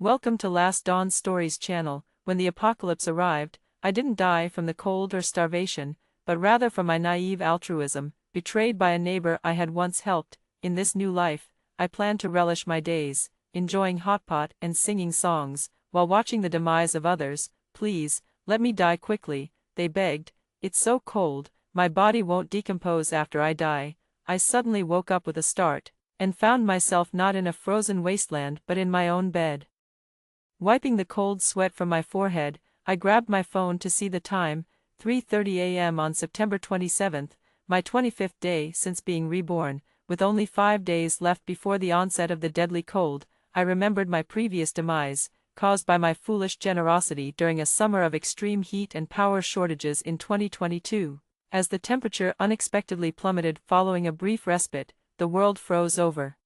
Welcome to Last Dawn Stories channel. When the apocalypse arrived, I didn't die from the cold or starvation, but rather from my naive altruism, betrayed by a neighbor I had once helped. In this new life, I planned to relish my days, enjoying hot pot and singing songs, while watching the demise of others. Please, let me die quickly, they begged. It's so cold, my body won't decompose after I die. I suddenly woke up with a start, and found myself not in a frozen wasteland but in my own bed. Wiping the cold sweat from my forehead, I grabbed my phone to see the time, 3:30 a.m. on September 27th, my 25th day since being reborn. With only 5 days left before the onset of the deadly cold, I remembered my previous demise, caused by my foolish generosity during a summer of extreme heat and power shortages in 2022. As the temperature unexpectedly plummeted following a brief respite, the world froze over,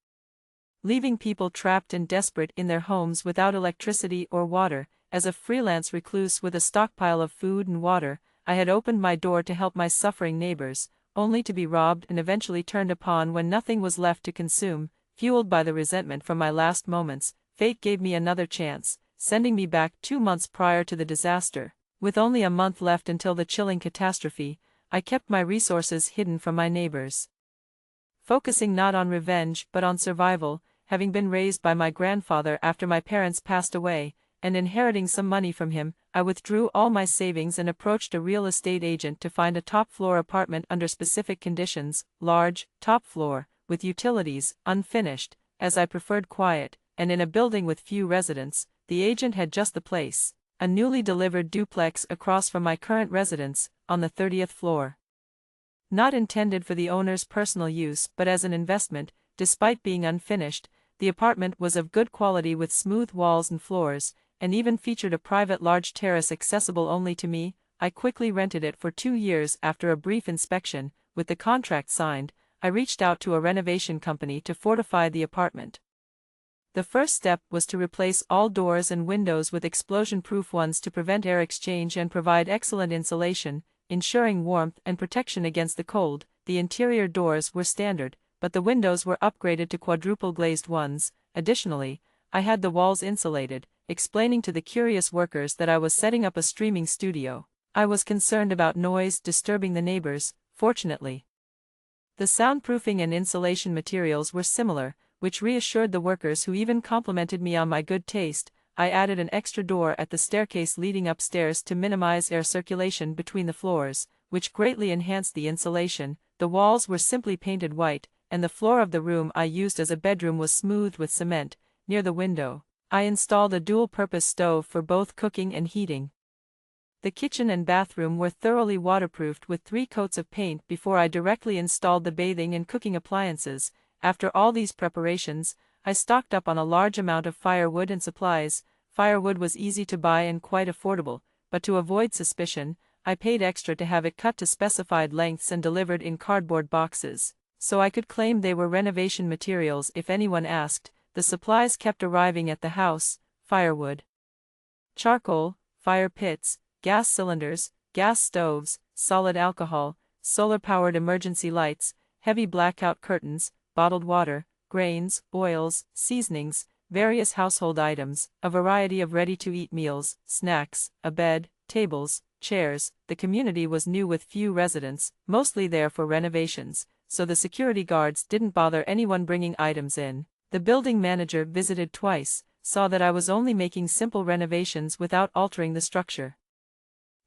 leaving people trapped and desperate in their homes without electricity or water. As a freelance recluse with a stockpile of food and water, I had opened my door to help my suffering neighbors, only to be robbed and eventually turned upon when nothing was left to consume. Fueled by the resentment from my last moments, fate gave me another chance, sending me back 2 months prior to the disaster. With only a month left until the chilling catastrophe, I kept my resources hidden from my neighbors, focusing not on revenge but on survival. Having been raised by my grandfather after my parents passed away, and inheriting some money from him, I withdrew all my savings and approached a real estate agent to find a top-floor apartment under specific conditions: large, top floor, with utilities, unfinished, as I preferred quiet, and in a building with few residents. The agent had just the place, a newly delivered duplex across from my current residence, on the 30th floor. Not intended for the owner's personal use but as an investment. Despite being unfinished, the apartment was of good quality with smooth walls and floors, and even featured a private large terrace accessible only to me. I quickly rented it for 2 years. After a brief inspection, with the contract signed, I reached out to a renovation company to fortify the apartment. The first step was to replace all doors and windows with explosion-proof ones to prevent air exchange and provide excellent insulation, ensuring warmth and protection against the cold. The interior doors were standard, but the windows were upgraded to quadruple-glazed ones. Additionally, I had the walls insulated, explaining to the curious workers that I was setting up a streaming studio. I was concerned about noise disturbing the neighbors. Fortunately, the soundproofing and insulation materials were similar, which reassured the workers, who even complimented me on my good taste. I added an extra door at the staircase leading upstairs to minimize air circulation between the floors, which greatly enhanced the insulation. The walls were simply painted white, and the floor of the room I used as a bedroom was smoothed with cement. Near the window, I installed a dual-purpose stove for both cooking and heating. The kitchen and bathroom were thoroughly waterproofed with 3 coats of paint before I directly installed the bathing and cooking appliances. After all these preparations, I stocked up on a large amount of firewood and supplies. Firewood was easy to buy and quite affordable, but to avoid suspicion, I paid extra to have it cut to specified lengths and delivered in cardboard boxes, so I could claim they were renovation materials if anyone asked. The supplies kept arriving at the house: firewood, charcoal, fire pits, gas cylinders, gas stoves, solid alcohol, solar-powered emergency lights, heavy blackout curtains, bottled water, grains, oils, seasonings, various household items, a variety of ready-to-eat meals, snacks, a bed, tables, chairs. The community was new with few residents, mostly there for renovations, so the security guards didn't bother anyone bringing items in. The building manager visited twice, saw that I was only making simple renovations without altering the structure,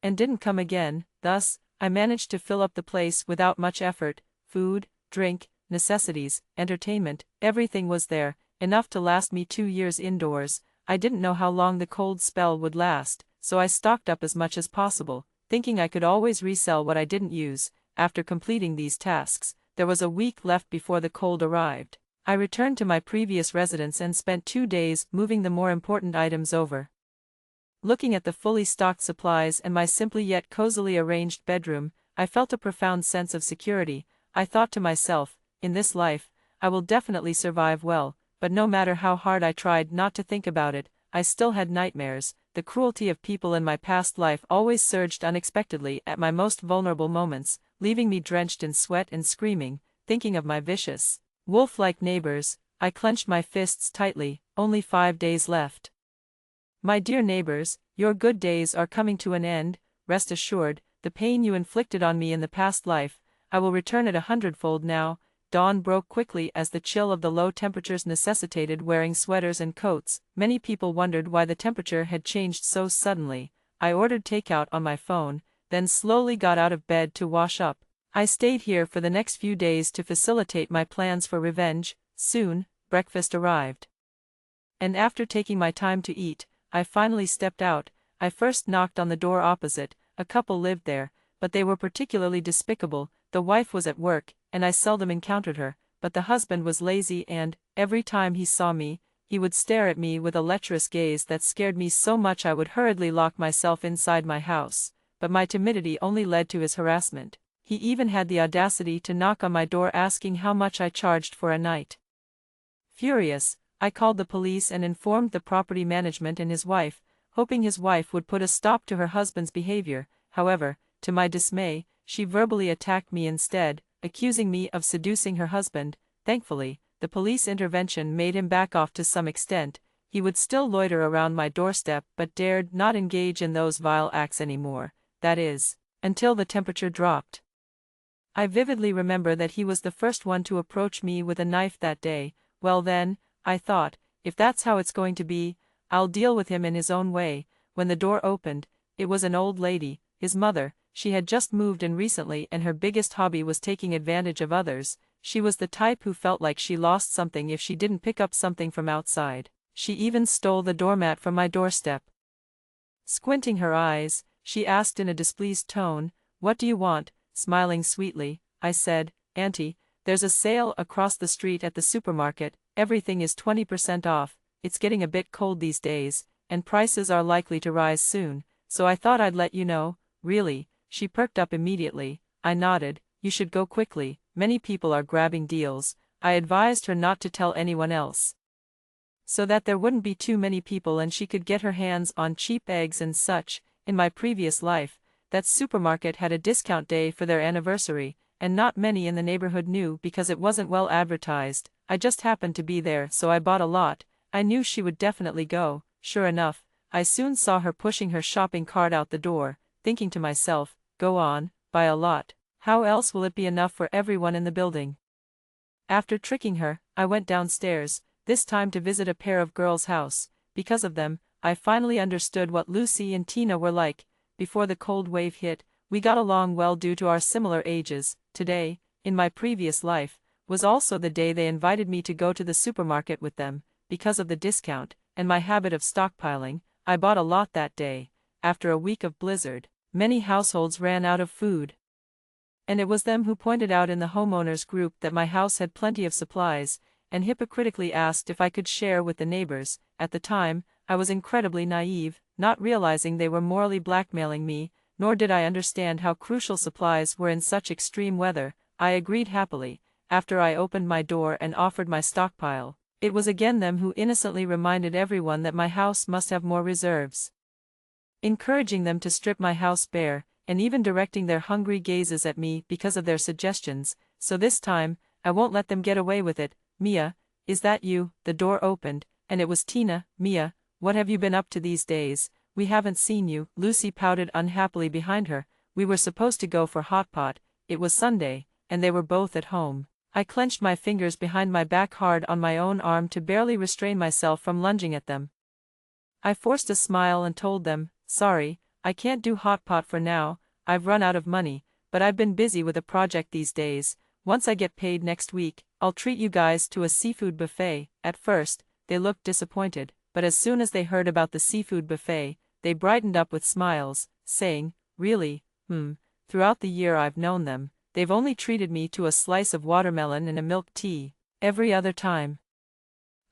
and didn't come again. Thus, I managed to fill up the place without much effort. Food, drink, necessities, entertainment, everything was there, enough to last me 2 years indoors. I didn't know how long the cold spell would last, so I stocked up as much as possible, thinking I could always resell what I didn't use. After completing these tasks, there was a week left before the cold arrived. I returned to my previous residence and spent 2 days moving the more important items over. Looking at the fully stocked supplies and my simply yet cozily arranged bedroom, I felt a profound sense of security. I thought to myself, in this life, I will definitely survive well. But no matter how hard I tried not to think about it, I still had nightmares. The cruelty of people in my past life always surged unexpectedly at my most vulnerable moments, leaving me drenched in sweat and screaming, thinking of my vicious, wolf-like neighbors. I clenched my fists tightly. Only 5 days left. My dear neighbors, your good days are coming to an end. Rest assured, the pain you inflicted on me in the past life, I will return it 100-fold now. Dawn broke quickly as the chill of the low temperatures necessitated wearing sweaters and coats. Many people wondered why the temperature had changed so suddenly. I ordered takeout on my phone, then slowly got out of bed to wash up. I stayed here for the next few days to facilitate my plans for revenge. Soon, breakfast arrived. And after taking my time to eat, I finally stepped out. I first knocked on the door opposite. A couple lived there, but they were particularly despicable. The wife was at work, and I seldom encountered her, but the husband was lazy and, every time he saw me, he would stare at me with a lecherous gaze that scared me so much I would hurriedly lock myself inside my house. But my timidity only led to his harassment. He even had the audacity to knock on my door asking how much I charged for a night. Furious, I called the police and informed the property management and his wife, hoping his wife would put a stop to her husband's behavior. However, to my dismay, she verbally attacked me instead, accusing me of seducing her husband. Thankfully, the police intervention made him back off to some extent. He would still loiter around my doorstep but dared not engage in those vile acts anymore, that is, until the temperature dropped. I vividly remember that he was the first one to approach me with a knife that day. Well then, I thought, if that's how it's going to be, I'll deal with him in his own way. When the door opened, it was an old lady, his mother. She had just moved in recently and her biggest hobby was taking advantage of others. She was the type who felt like she lost something if she didn't pick up something from outside. She even stole the doormat from my doorstep. Squinting her eyes, she asked in a displeased tone, "What do you want?" Smiling sweetly, I said, "Auntie, there's a sale across the street at the supermarket. Everything is 20% off. It's getting a bit cold these days, and prices are likely to rise soon, so I thought I'd let you know." "Really?" She perked up immediately. I nodded. "You should go quickly. Many people are grabbing deals." I advised her not to tell anyone else, so that there wouldn't be too many people and she could get her hands on cheap eggs and such. In my previous life, that supermarket had a discount day for their anniversary, and not many in the neighborhood knew because it wasn't well advertised. I just happened to be there, so I bought a lot. I knew she would definitely go. Sure enough, I soon saw her pushing her shopping cart out the door, thinking to myself, "Go on, buy a lot. How else will it be enough for everyone in the building?" After tricking her, I went downstairs, this time to visit a pair of girls' house. Because of them, I finally understood what Lucy and Tina were like. Before the cold wave hit, we got along well due to our similar ages. Today, in my previous life, was also the day they invited me to go to the supermarket with them. Because of the discount, and my habit of stockpiling, I bought a lot that day. After a week of blizzard, many households ran out of food. And it was them who pointed out in the homeowners group that my house had plenty of supplies, and hypocritically asked if I could share with the neighbors. At the time, I was incredibly naive, not realizing they were morally blackmailing me, nor did I understand how crucial supplies were in such extreme weather. I agreed happily. After I opened my door and offered my stockpile, it was again them who innocently reminded everyone that my house must have more reserves, encouraging them to strip my house bare, and even directing their hungry gazes at me because of their suggestions. So this time, I won't let them get away with it. "Mia, is that you?" The door opened, and it was Tina. "Mia, what have you been up to these days? We haven't seen you." Lucy pouted unhappily behind her. We were supposed to go for hot pot. It was Sunday, and they were both at home. I clenched my fingers behind my back hard on my own arm to barely restrain myself from lunging at them. I forced a smile and told them, "Sorry, I can't do hot pot for now. I've run out of money, but I've been busy with a project these days. Once I get paid next week, I'll treat you guys to a seafood buffet." At first, they looked disappointed, but as soon as they heard about the seafood buffet, they brightened up with smiles, saying, "Really? Throughout the year I've known them, they've only treated me to a slice of watermelon and a milk tea. Every other time,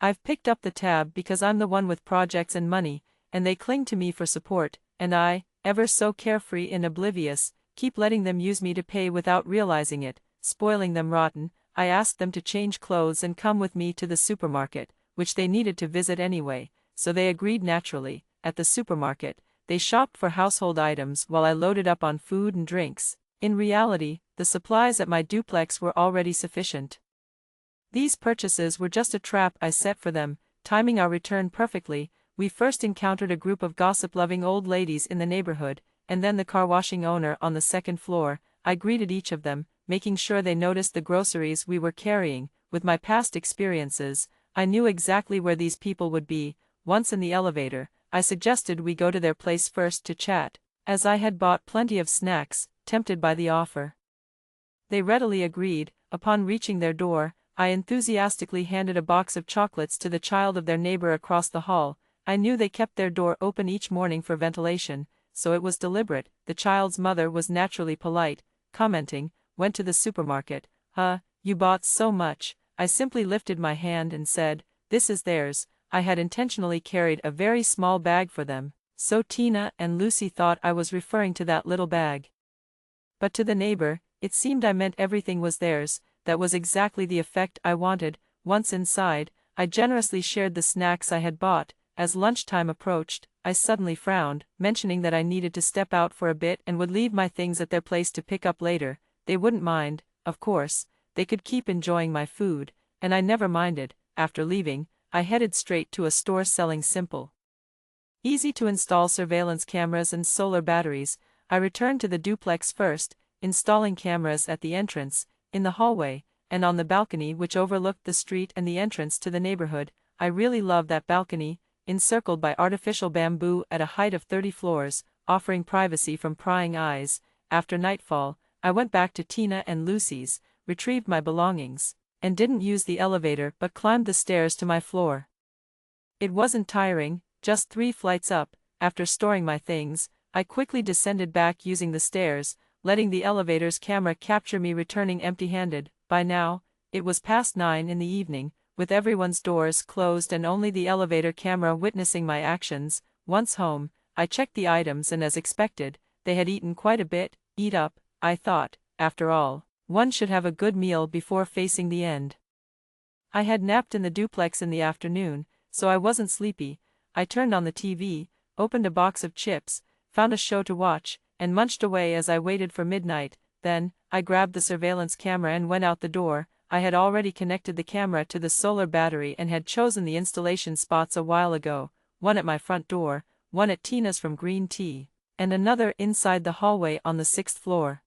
I've picked up the tab because I'm the one with projects and money, and they cling to me for support, and I, ever so carefree and oblivious, keep letting them use me to pay without realizing it, spoiling them rotten." I asked them to change clothes and come with me to the supermarket, which they needed to visit anyway, so they agreed naturally. At the supermarket, they shopped for household items while I loaded up on food and drinks. In reality, the supplies at my duplex were already sufficient. These purchases were just a trap I set for them, timing our return perfectly. We first encountered a group of gossip-loving old ladies in the neighborhood, and then the car-washing owner on the second floor. I greeted each of them, making sure they noticed the groceries we were carrying. With my past experiences, I knew exactly where these people would be. Once in the elevator, I suggested we go to their place first to chat, as I had bought plenty of snacks, tempted by the offer. They readily agreed. Upon reaching their door, I enthusiastically handed a box of chocolates to the child of their neighbor across the hall. I knew they kept their door open each morning for ventilation, so it was deliberate. The child's mother was naturally polite, commenting, "Went to the supermarket, huh? You bought so much." I simply lifted my hand and said, "This is theirs." I had intentionally carried a very small bag for them, so Tina and Lucy thought I was referring to that little bag. But to the neighbor, it seemed I meant everything was theirs. That was exactly the effect I wanted. Once inside, I generously shared the snacks I had bought. As lunchtime approached, I suddenly frowned, mentioning that I needed to step out for a bit and would leave my things at their place to pick up later. They wouldn't mind, of course. They could keep enjoying my food, and I never minded. After leaving, I headed straight to a store selling simple, easy-to-install surveillance cameras and solar batteries. I returned to the duplex first, installing cameras at the entrance, in the hallway, and on the balcony which overlooked the street and the entrance to the neighborhood. I really loved that balcony, encircled by artificial bamboo at a height of 30 floors, offering privacy from prying eyes. After nightfall, I went back to Tina and Lucy's, retrieved my belongings, and didn't use the elevator but climbed the stairs to my floor. It wasn't tiring, just 3 flights up. After storing my things, I quickly descended back using the stairs, letting the elevator's camera capture me returning empty-handed. By now, it was past 9 in the evening, with everyone's doors closed and only the elevator camera witnessing my actions. Once home, I checked the items and as expected, they had eaten quite a bit. Eat up, I thought. After all, one should have a good meal before facing the end. I had napped in the duplex in the afternoon, so I wasn't sleepy. I turned on the TV, opened a box of chips, found a show to watch, and munched away as I waited for midnight. Then, I grabbed the surveillance camera and went out the door. I had already connected the camera to the solar battery and had chosen the installation spots a while ago, one at my front door, one at Tina's from Green Tea, and another inside the hallway on the 6th floor.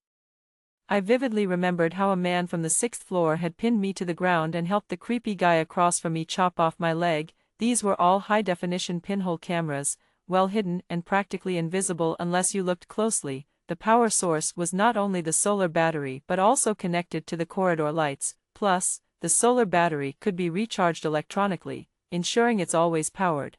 I vividly remembered how a man from the 6th floor had pinned me to the ground and helped the creepy guy across from me chop off my leg. These were all high-definition pinhole cameras, well hidden and practically invisible unless you looked closely. The power source was not only the solar battery but also connected to the corridor lights. Plus, the solar battery could be recharged electronically, ensuring it's always powered.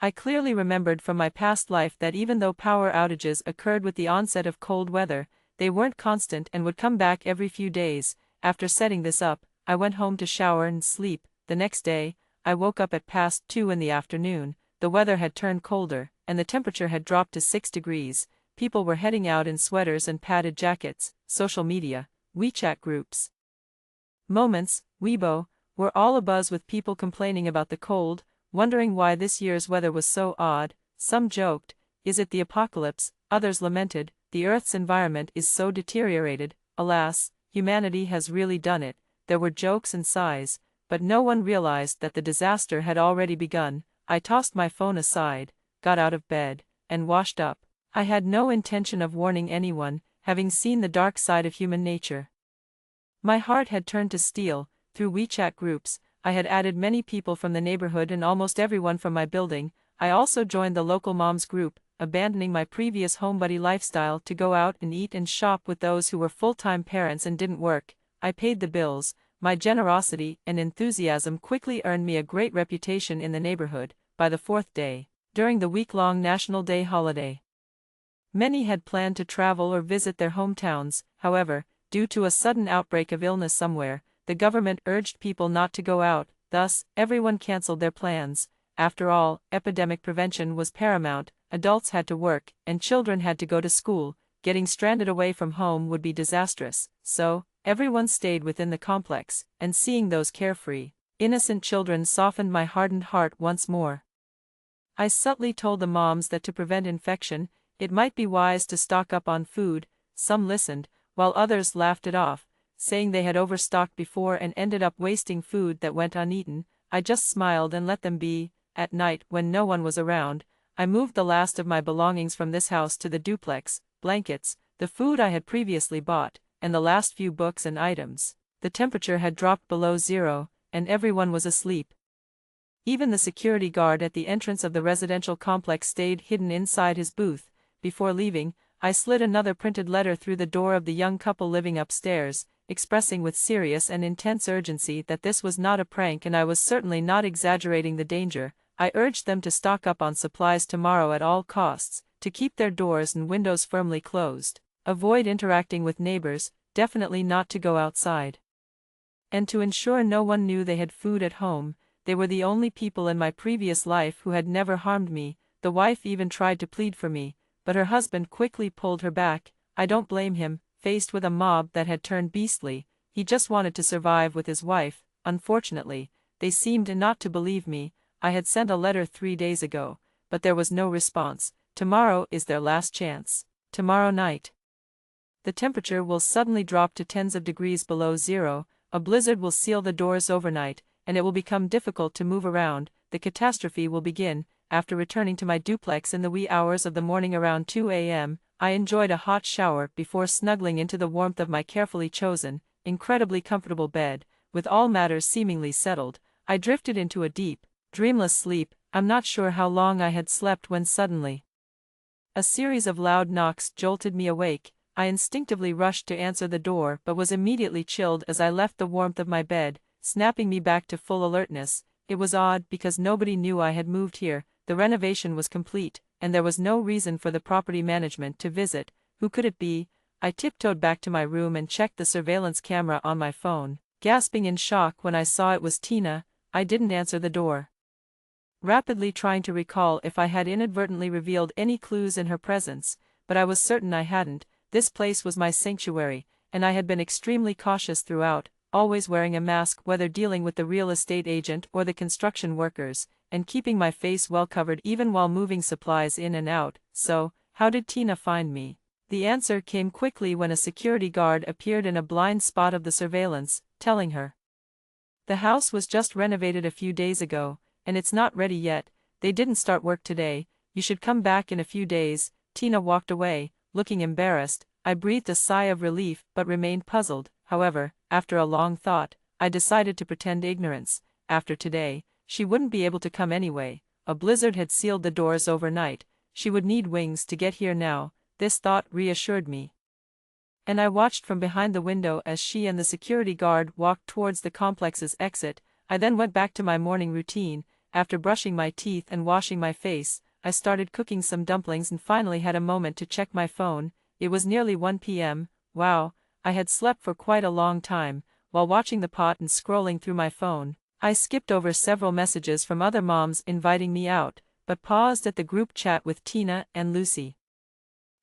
I clearly remembered from my past life that even though power outages occurred with the onset of cold weather, they weren't constant and would come back every few days. After setting this up, I went home to shower and sleep. The next day, I woke up at past 2 in the afternoon. The weather had turned colder, and the temperature had dropped to 6 degrees. People were heading out in sweaters and padded jackets. Social media, WeChat groups, Moments, Weibo, were all abuzz with people complaining about the cold, wondering why this year's weather was so odd. Some joked, "Is it the apocalypse?" Others lamented, "The Earth's environment is so deteriorated. Alas, humanity has really done it." There were jokes and sighs, but no one realized that the disaster had already begun. I tossed my phone aside, got out of bed, and washed up. I had no intention of warning anyone, having seen the dark side of human nature. My heart had turned to steel. Through WeChat groups, I had added many people from the neighborhood and almost everyone from my building. I also joined the local moms group, abandoning my previous homebody lifestyle to go out and eat and shop with those who were full-time parents and didn't work. I paid the bills. My generosity and enthusiasm quickly earned me a great reputation in the neighborhood. By the 4th day, during the week-long National Day holiday, many had planned to travel or visit their hometowns. However, due to a sudden outbreak of illness somewhere, the government urged people not to go out. Thus, everyone canceled their plans. After all, epidemic prevention was paramount. Adults had to work, and children had to go to school. Getting stranded away from home would be disastrous. So, everyone stayed within the complex, and seeing those carefree, innocent children softened my hardened heart once more. I subtly told the moms that to prevent infection, it might be wise to stock up on food. Some listened, while others laughed it off, saying they had overstocked before and ended up wasting food that went uneaten. I just smiled and let them be. at night when no one was around, I moved the last of my belongings from this house to the duplex: blankets, the food I had previously bought, and the last few books and items. The temperature had dropped below zero, and everyone was asleep. Even the security guard at the entrance of the residential complex stayed hidden inside his booth. Before leaving, I slid another printed letter through the door of the young couple living upstairs, expressing with serious and intense urgency that this was not a prank and I was certainly not exaggerating the danger. I urged them to stock up on supplies tomorrow at all costs, to keep their doors and windows firmly closed, avoid interacting with neighbors, definitely not to go outside. And to ensure no one knew they had food at home. They were the only people in my previous life who had never harmed me. The wife even tried to plead for me, but her husband quickly pulled her back. I don't blame him. Faced with a mob that had turned beastly, he just wanted to survive with his wife. Unfortunately, they seemed not to believe me. I had sent a letter 3 days ago, but there was no response. Tomorrow is their last chance. Tomorrow night, the temperature will suddenly drop to tens of degrees below zero, a blizzard will seal the doors overnight, and it will become difficult to move around. The catastrophe will begin. After returning to my duplex in the wee hours of the morning around 2 a.m., I enjoyed a hot shower before snuggling into the warmth of my carefully chosen, incredibly comfortable bed. With all matters seemingly settled, I drifted into a deep, dreamless sleep. I'm not sure how long I had slept when suddenly a series of loud knocks jolted me awake. I instinctively rushed to answer the door but was immediately chilled as I left the warmth of my bed, snapping me back to full alertness. It was odd because nobody knew I had moved here. The renovation was complete, and there was no reason for the property management to visit. Who could it be? I tiptoed back to my room and checked the surveillance camera on my phone, gasping in shock when I saw it was Tina. I didn't answer the door, rapidly trying to recall if I had inadvertently revealed any clues in her presence, but I was certain I hadn't. This place was my sanctuary, and I had been extremely cautious throughout, always wearing a mask whether dealing with the real estate agent or the construction workers, and keeping my face well covered even while moving supplies in and out. So, how did Tina find me? The answer came quickly when a security guard appeared in a blind spot of the surveillance, telling her the house was just renovated a few days ago, and it's not ready yet. They didn't start work today. You should come back in a few days. Tina walked away, looking embarrassed. I breathed a sigh of relief but remained puzzled. However, after a long thought, I decided to pretend ignorance. After today, she wouldn't be able to come anyway. A blizzard had sealed the doors overnight. She would need wings to get here now. This thought reassured me, and I watched from behind the window as she and the security guard walked towards the complex's exit. I then went back to my morning routine. After brushing my teeth and washing my face, I started cooking some dumplings and finally had a moment to check my phone. It was nearly 1 p.m. Wow, I had slept for quite a long time. While watching the pot and scrolling through my phone, I skipped over several messages from other moms inviting me out, but paused at the group chat with Tina and Lucy.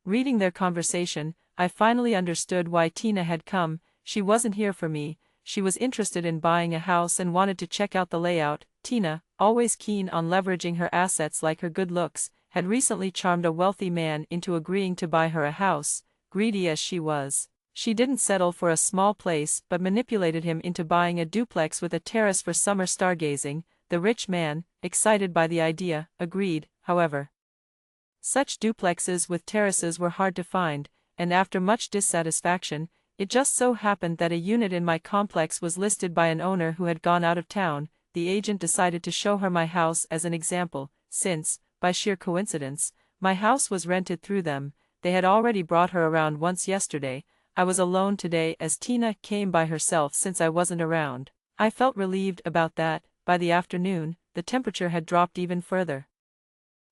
Reading their conversation, I finally understood why Tina had come. She wasn't here for me. She was interested in buying a house and wanted to check out the layout. Tina, always keen on leveraging her assets like her good looks, had recently charmed a wealthy man into agreeing to buy her a house. Greedy as she was, she didn't settle for a small place but manipulated him into buying a duplex with a terrace for summer stargazing. The rich man, excited by the idea, agreed. However, such duplexes with terraces were hard to find, and after much dissatisfaction, it just so happened that a unit in my complex was listed by an owner who had gone out of town. The agent decided to show her my house as an example, since, by sheer coincidence, my house was rented through them. They had already brought her around once yesterday. I was alone today as Tina came by herself since I wasn't around. I felt relieved about that. By the afternoon, the temperature had dropped even further,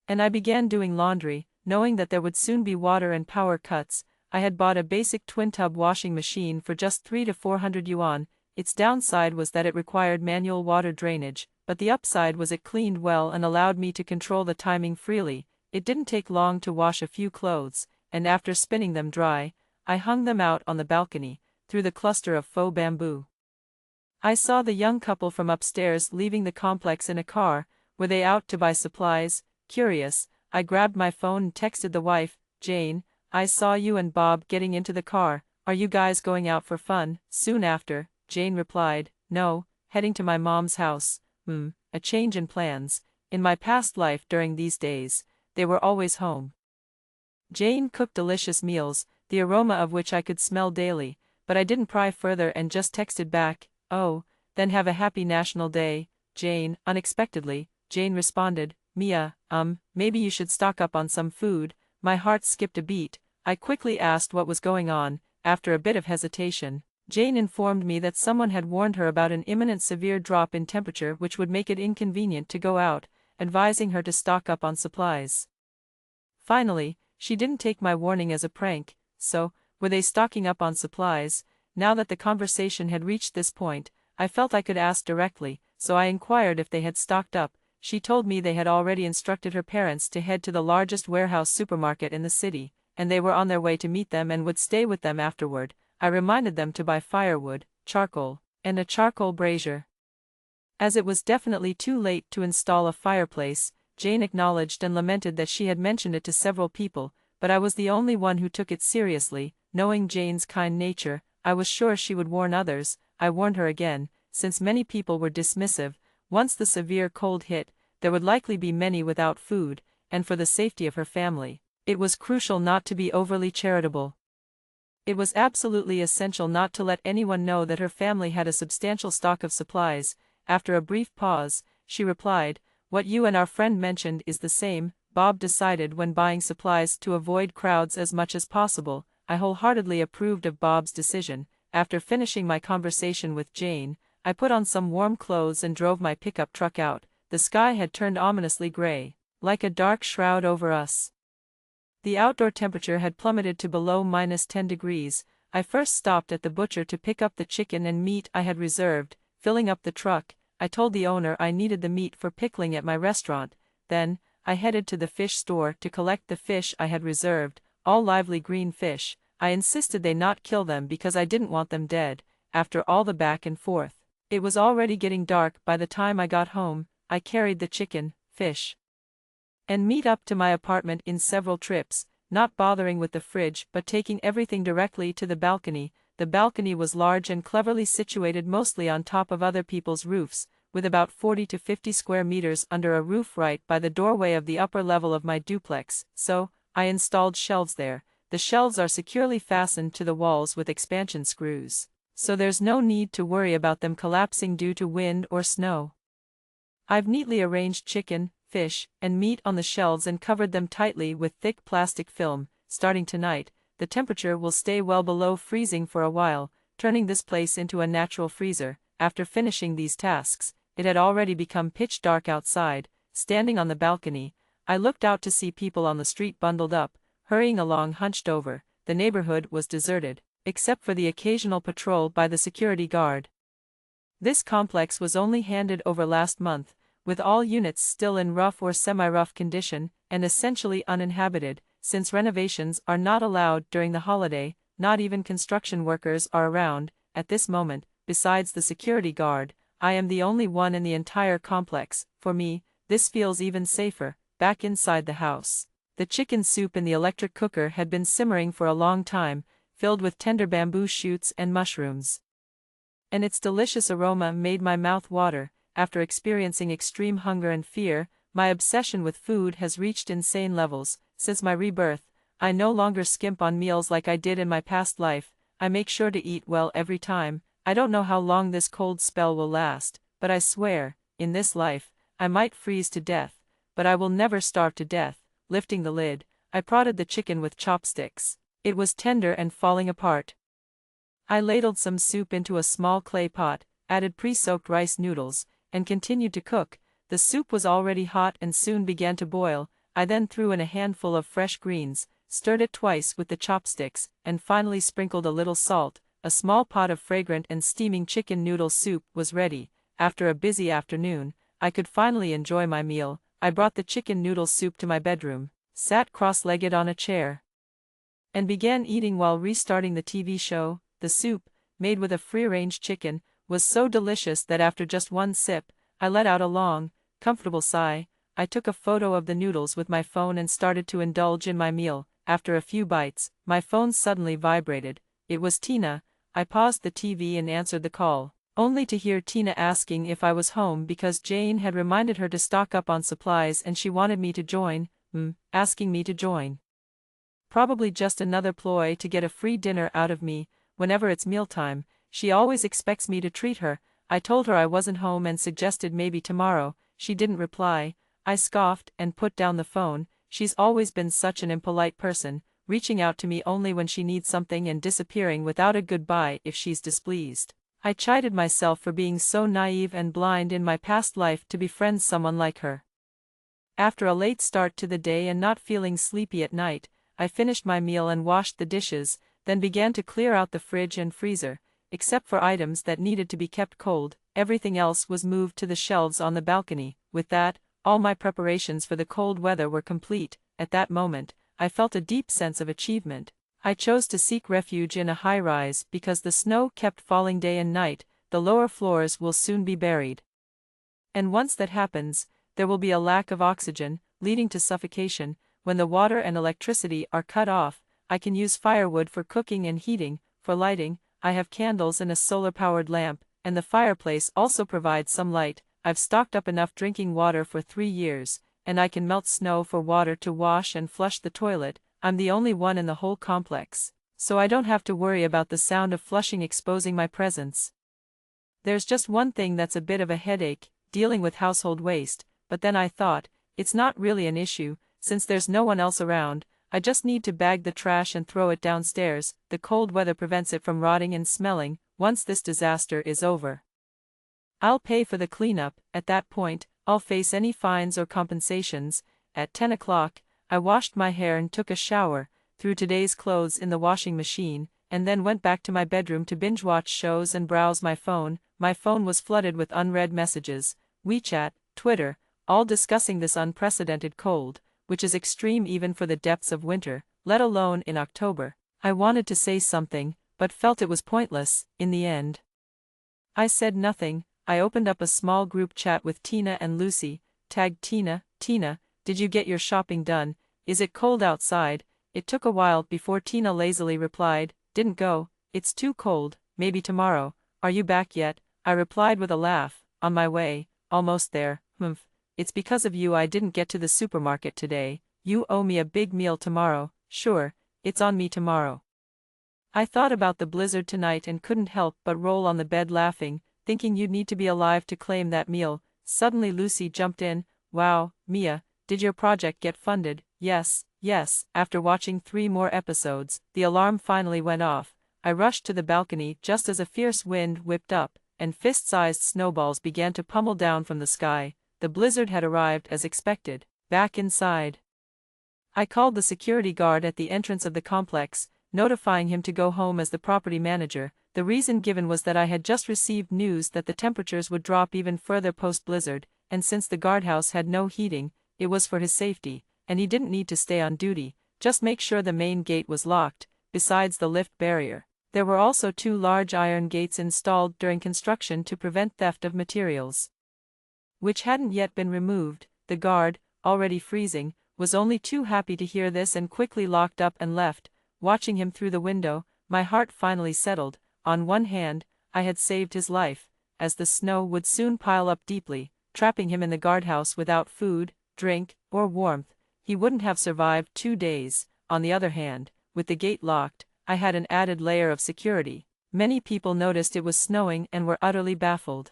and I began doing laundry, knowing that there would soon be water and power cuts. I had bought a basic twin-tub washing machine for just 300 to 400 yuan. Its downside was that it required manual water drainage, but the upside was it cleaned well and allowed me to control the timing freely. It didn't take long to wash a few clothes, and after spinning them dry, I hung them out on the balcony, through the cluster of faux bamboo. I saw the young couple from upstairs leaving the complex in a car. Were they out to buy supplies? Curious, I grabbed my phone and texted the wife, Jane, I saw you and Bob getting into the car. Are you guys going out for fun? Soon after, Jane replied, no, heading to my mom's house. A change in plans. in my past life during these days, they were always home. Jane cooked delicious meals, the aroma of which I could smell daily, but I didn't pry further and just texted back, "Oh, then have a happy National Day, Jane." Unexpectedly, Jane responded, "Mia, maybe you should stock up on some food." My heart skipped a beat. I quickly asked what was going on. After a bit of hesitation, Jane informed me that someone had warned her about an imminent severe drop in temperature which would make it inconvenient to go out, advising her to stock up on supplies. Finally, she didn't take my warning as a prank, so, were they stocking up on supplies? Now that the conversation had reached this point, I felt I could ask directly, so I inquired if they had stocked up. She told me they had already instructed her parents to head to the largest warehouse supermarket in the city, and they were on their way to meet them and would stay with them afterward. I reminded them to buy firewood, charcoal, and a charcoal brazier. As it was definitely too late to install a fireplace, Jane acknowledged and lamented that she had mentioned it to several people, but I was the only one who took it seriously. Knowing Jane's kind nature, I was sure she would warn others. I warned her again, since many people were dismissive. Once the severe cold hit, there would likely be many without food, and for the safety of her family, it was crucial not to be overly charitable. It was absolutely essential not to let anyone know that her family had a substantial stock of supplies. After a brief pause, she replied, "What you and our friend mentioned is the same." Bob decided when buying supplies to avoid crowds as much as possible. I wholeheartedly approved of Bob's decision. After finishing my conversation with Jane, I put on some warm clothes and drove my pickup truck out. The sky had turned ominously gray, like a dark shroud over us. The outdoor temperature had plummeted to below -10 degrees. I first stopped at the butcher to pick up the chicken and meat I had reserved. Filling up the truck, I told the owner I needed the meat for pickling at my restaurant. Then, I headed to the fish store to collect the fish I had reserved, all lively green fish. I insisted they not kill them because I didn't want them dead. After all the back and forth, it was already getting dark by the time I got home. I carried the chicken, fish, and meat up to my apartment in several trips, not bothering with the fridge but taking everything directly to the balcony. The balcony was large and cleverly situated mostly on top of other people's roofs, with about 40 to 50 square meters under a roof right by the doorway of the upper level of my duplex, so, I installed shelves there. The shelves are securely fastened to the walls with expansion screws, so there's no need to worry about them collapsing due to wind or snow. I've neatly arranged chicken, fish, and meat on the shelves and covered them tightly with thick plastic film. Starting tonight, the temperature will stay well below freezing for a while, turning this place into a natural freezer. After finishing these tasks, it had already become pitch dark outside. Standing on the balcony, I looked out to see people on the street bundled up, hurrying along hunched over. The neighborhood was deserted, except for the occasional patrol by the security guard. This complex was only handed over last month, with all units still in rough or semi-rough condition, and essentially uninhabited. Since renovations are not allowed during the holiday, not even construction workers are around at this moment. Besides the security guard, I am the only one in the entire complex. For me, this feels even safer. Back inside the house, the chicken soup in the electric cooker had been simmering for a long time, filled with tender bamboo shoots and mushrooms, and its delicious aroma made my mouth water. After experiencing extreme hunger and fear, my obsession with food has reached insane levels. Since my rebirth, I no longer skimp on meals like I did in my past life. I make sure to eat well every time. I don't know how long this cold spell will last, but I swear, in this life, I might freeze to death, but I will never starve to death. Lifting the lid, I prodded the chicken with chopsticks. It was tender and falling apart. I ladled some soup into a small clay pot, added pre-soaked rice noodles, and continued to cook. The soup was already hot and soon began to boil. I then threw in a handful of fresh greens, stirred it twice with the chopsticks, and finally sprinkled a little salt. A small pot of fragrant and steaming chicken noodle soup was ready. After a busy afternoon, I could finally enjoy my meal. I brought the chicken noodle soup to my bedroom, sat cross-legged on a chair, and began eating while restarting the TV show. The soup, made with a free-range chicken, was so delicious that after just one sip, I let out a long, comfortable sigh. I took a photo of the noodles with my phone and started to indulge in my meal. After a few bites, my phone suddenly vibrated. It was Tina. I paused the TV and answered the call. only to hear Tina asking if I was home because Jane had reminded her to stock up on supplies and she wanted me to join. Asking me to join. Probably just another ploy to get a free dinner out of me. Whenever it's mealtime, she always expects me to treat her. I told her I wasn't home and suggested maybe tomorrow. She didn't reply. I scoffed and put down the phone. She's always been such an impolite person, reaching out to me only when she needs something and disappearing without a goodbye if she's displeased. I chided myself for being so naive and blind in my past life to befriend someone like her. After a late start to the day and not feeling sleepy at night, I finished my meal and washed the dishes, then began to clear out the fridge and freezer. Except for items that needed to be kept cold, everything else was moved to the shelves on the balcony. With that, all my preparations for the cold weather were complete. At that moment, I felt a deep sense of achievement. I chose to seek refuge in a high-rise because the snow kept falling day and night. The lower floors will soon be buried. And once that happens, there will be a lack of oxygen, leading to suffocation. When the water and electricity are cut off, I can use firewood for cooking and heating. For lighting, I have candles and a solar-powered lamp, and the fireplace also provides some light. I've stocked up enough drinking water for 3 years, and I can melt snow for water to wash and flush the toilet. I'm the only one in the whole complex, so I don't have to worry about the sound of flushing exposing my presence. There's just one thing that's a bit of a headache, dealing with household waste, but then I thought, it's not really an issue, since there's no one else around. I just need to bag the trash and throw it downstairs. The cold weather prevents it from rotting and smelling. Once this disaster is over, I'll pay for the cleanup. At that point, I'll face any fines or compensations. At 10 o'clock, I washed my hair and took a shower, threw today's clothes in the washing machine, and then went back to my bedroom to binge-watch shows and browse my phone. My phone was flooded with unread messages, WeChat, Twitter, all discussing this unprecedented cold, which is extreme even for the depths of winter, let alone in October. I wanted to say something, but felt it was pointless. In the end, I said nothing. I opened up a small group chat with Tina and Lucy, tagged Tina. Tina, did you get your shopping done? Is it cold outside? It took a while before Tina lazily replied, didn't go, it's too cold, maybe tomorrow. Are you back yet? I replied with a laugh, on my way, almost there. It's because of you I didn't get to the supermarket today. You owe me a big meal tomorrow. Sure, it's on me tomorrow. I thought about the blizzard tonight and couldn't help but roll on the bed laughing, thinking you'd need to be alive to claim that meal. Suddenly Lucy jumped in, wow, Mia, did your project get funded? Yes. After watching 3 more episodes, the alarm finally went off. I rushed to the balcony just as a fierce wind whipped up, and fist-sized snowballs began to pummel down from the sky. The blizzard had arrived as expected. Back inside, I called the security guard at the entrance of the complex, notifying him to go home as the property manager. The reason given was that I had just received news that the temperatures would drop even further post-blizzard, and since the guardhouse had no heating, it was for his safety, and he didn't need to stay on duty, just make sure the main gate was locked. Besides the lift barrier, there were also 2 large iron gates installed during construction to prevent theft of materials, which hadn't yet been removed. The guard, already freezing, was only too happy to hear this and quickly locked up and left. Watching him through the window, my heart finally settled. On one hand, I had saved his life, as the snow would soon pile up deeply, trapping him in the guardhouse without food, drink, or warmth. He wouldn't have survived 2 days. On the other hand, with the gate locked, I had an added layer of security. Many people noticed it was snowing and were utterly baffled.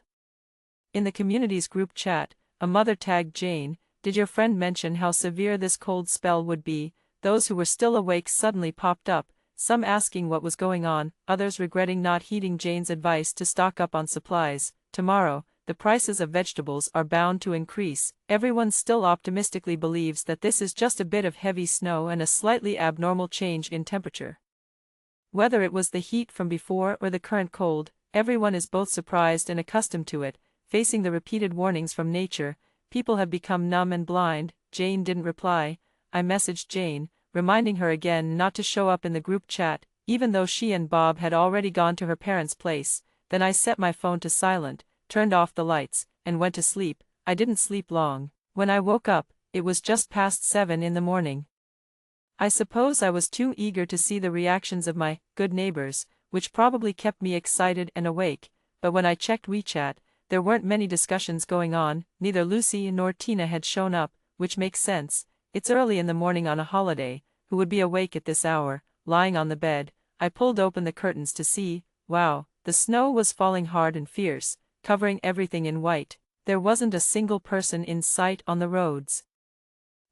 In the community's group chat, a mother tagged Jane, did your friend mention how severe this cold spell would be? Those who were still awake suddenly popped up, some asking what was going on, others regretting not heeding Jane's advice to stock up on supplies. Tomorrow, the prices of vegetables are bound to increase. Everyone still optimistically believes that this is just a bit of heavy snow and a slightly abnormal change in temperature. Whether it was the heat from before or the current cold, everyone is both surprised and accustomed to it. Facing the repeated warnings from nature, people have become numb and blind. Jane didn't reply. I messaged Jane, reminding her again not to show up in the group chat, even though she and Bob had already gone to her parents' place. Then I set my phone to silent, turned off the lights, and went to sleep. I didn't sleep long. When I woke up, it was just past 7 in the morning. I suppose I was too eager to see the reactions of my good neighbors, which probably kept me excited and awake. but when I checked WeChat, there weren't many discussions going on, neither Lucy nor Tina had shown up, which makes sense. It's early in the morning on a holiday. Who would be awake at this hour? Lying on the bed, I pulled open the curtains to see. Wow, the snow was falling hard and fierce, covering everything in white. There wasn't a single person in sight on the roads.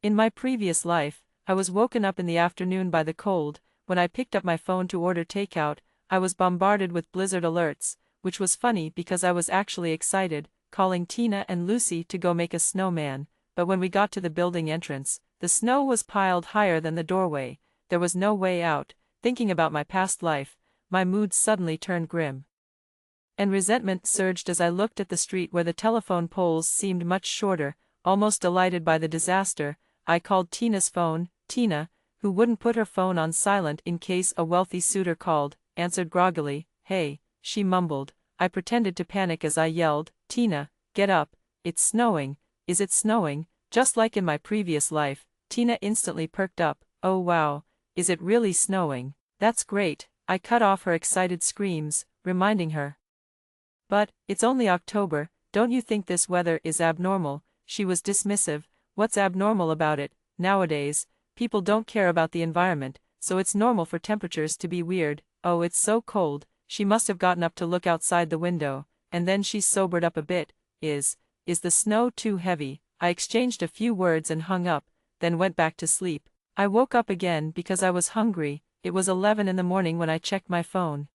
In my previous life, I was woken up in the afternoon by the cold. When I picked up my phone to order takeout, I was bombarded with blizzard alerts, which was funny because I was actually excited, calling Tina and Lucy to go make a snowman. But when we got to the building entrance, the snow was piled higher than the doorway. There was no way out. Thinking about my past life, my mood suddenly turned grim. And resentment surged as I looked at the street where the telephone poles seemed much shorter. Almost delighted by the disaster, I called Tina's phone. Tina, who wouldn't put her phone on silent in case a wealthy suitor called, answered groggily. "Hey," she mumbled. I pretended to panic as I yelled, "Tina, get up, it's snowing." "Is it snowing?" Just like in my previous life, Tina instantly perked up. "Oh wow, is it really snowing? That's great." I cut off her excited screams, reminding her. "But, it's only October, don't you think this weather is abnormal?" She was dismissive. "What's abnormal about it? Nowadays, people don't care about the environment, so it's normal for temperatures to be weird." "Oh, it's so cold." She must have gotten up to look outside the window, and then she sobered up a bit. Is the snow too heavy?" I exchanged a few words and hung up, then went back to sleep. I woke up again because I was hungry. It was 11 in the morning when I checked my phone.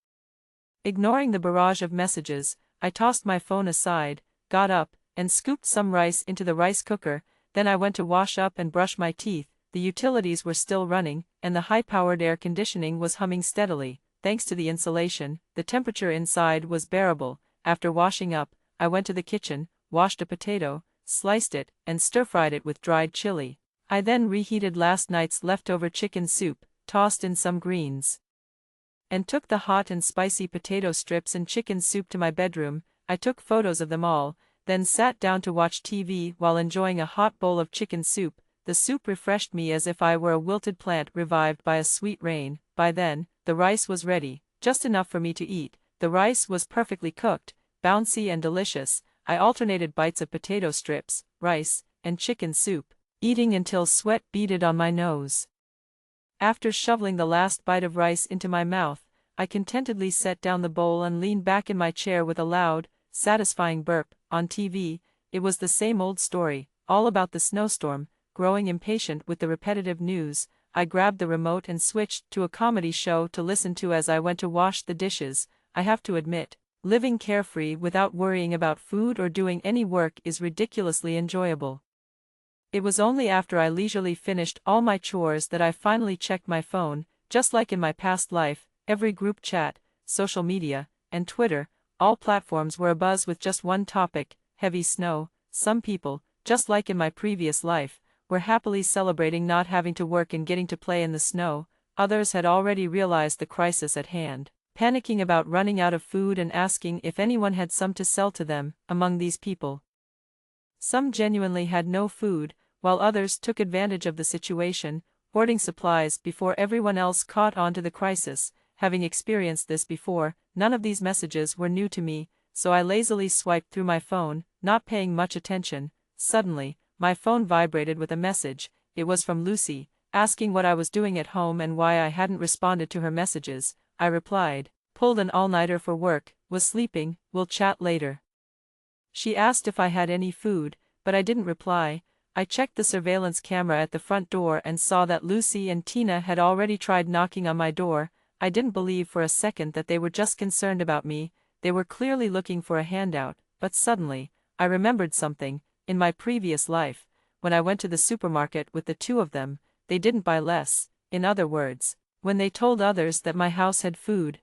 Ignoring the barrage of messages, I tossed my phone aside, got up, and scooped some rice into the rice cooker. Then I went to wash up and brush my teeth. The utilities were still running, and the high-powered air conditioning was humming steadily. Thanks to the insulation, the temperature inside was bearable. After washing up, I went to the kitchen, washed a potato, sliced it, and stir-fried it with dried chili. I then reheated last night's leftover chicken soup, tossed in some greens, and took the hot and spicy potato strips and chicken soup to my bedroom. I took photos of them all, then sat down to watch TV while enjoying a hot bowl of chicken soup. The soup refreshed me as if I were a wilted plant revived by a sweet rain. By then, the rice was ready, just enough for me to eat. The rice was perfectly cooked, bouncy and delicious. I alternated bites of potato strips, rice, and chicken soup, eating until sweat beaded on my nose. After shoveling the last bite of rice into my mouth, I contentedly set down the bowl and leaned back in my chair with a loud, satisfying burp. On TV, it was the same old story, all about the snowstorm. Growing impatient with the repetitive news, I grabbed the remote and switched to a comedy show to listen to as I went to wash the dishes. I have to admit, living carefree without worrying about food or doing any work is ridiculously enjoyable. It was only after I leisurely finished all my chores that I finally checked my phone. Just like in my past life, every group chat, social media, and Twitter, all platforms were abuzz with just one topic: heavy snow. Some people, just like in my previous life, were happily celebrating not having to work and getting to play in the snow. Others had already realized the crisis at hand, panicking about running out of food and asking if anyone had some to sell to them. Among these people, some genuinely had no food, while others took advantage of the situation, hoarding supplies before everyone else caught on to the crisis. Having experienced this before, none of these messages were new to me, so I lazily swiped through my phone, not paying much attention. Suddenly, my phone vibrated with a message. It was from Lucy, asking what I was doing at home and why I hadn't responded to her messages. I replied, "Pulled an all-nighter for work, was sleeping, we'll chat later." She asked if I had any food, but I didn't reply. I checked the surveillance camera at the front door and saw that Lucy and Tina had already tried knocking on my door. I didn't believe for a second that they were just concerned about me. They were clearly looking for a handout. But suddenly, I remembered something. In my previous life, when I went to the supermarket with the two of them, they didn't buy less. In other words, when they told others that my house had food,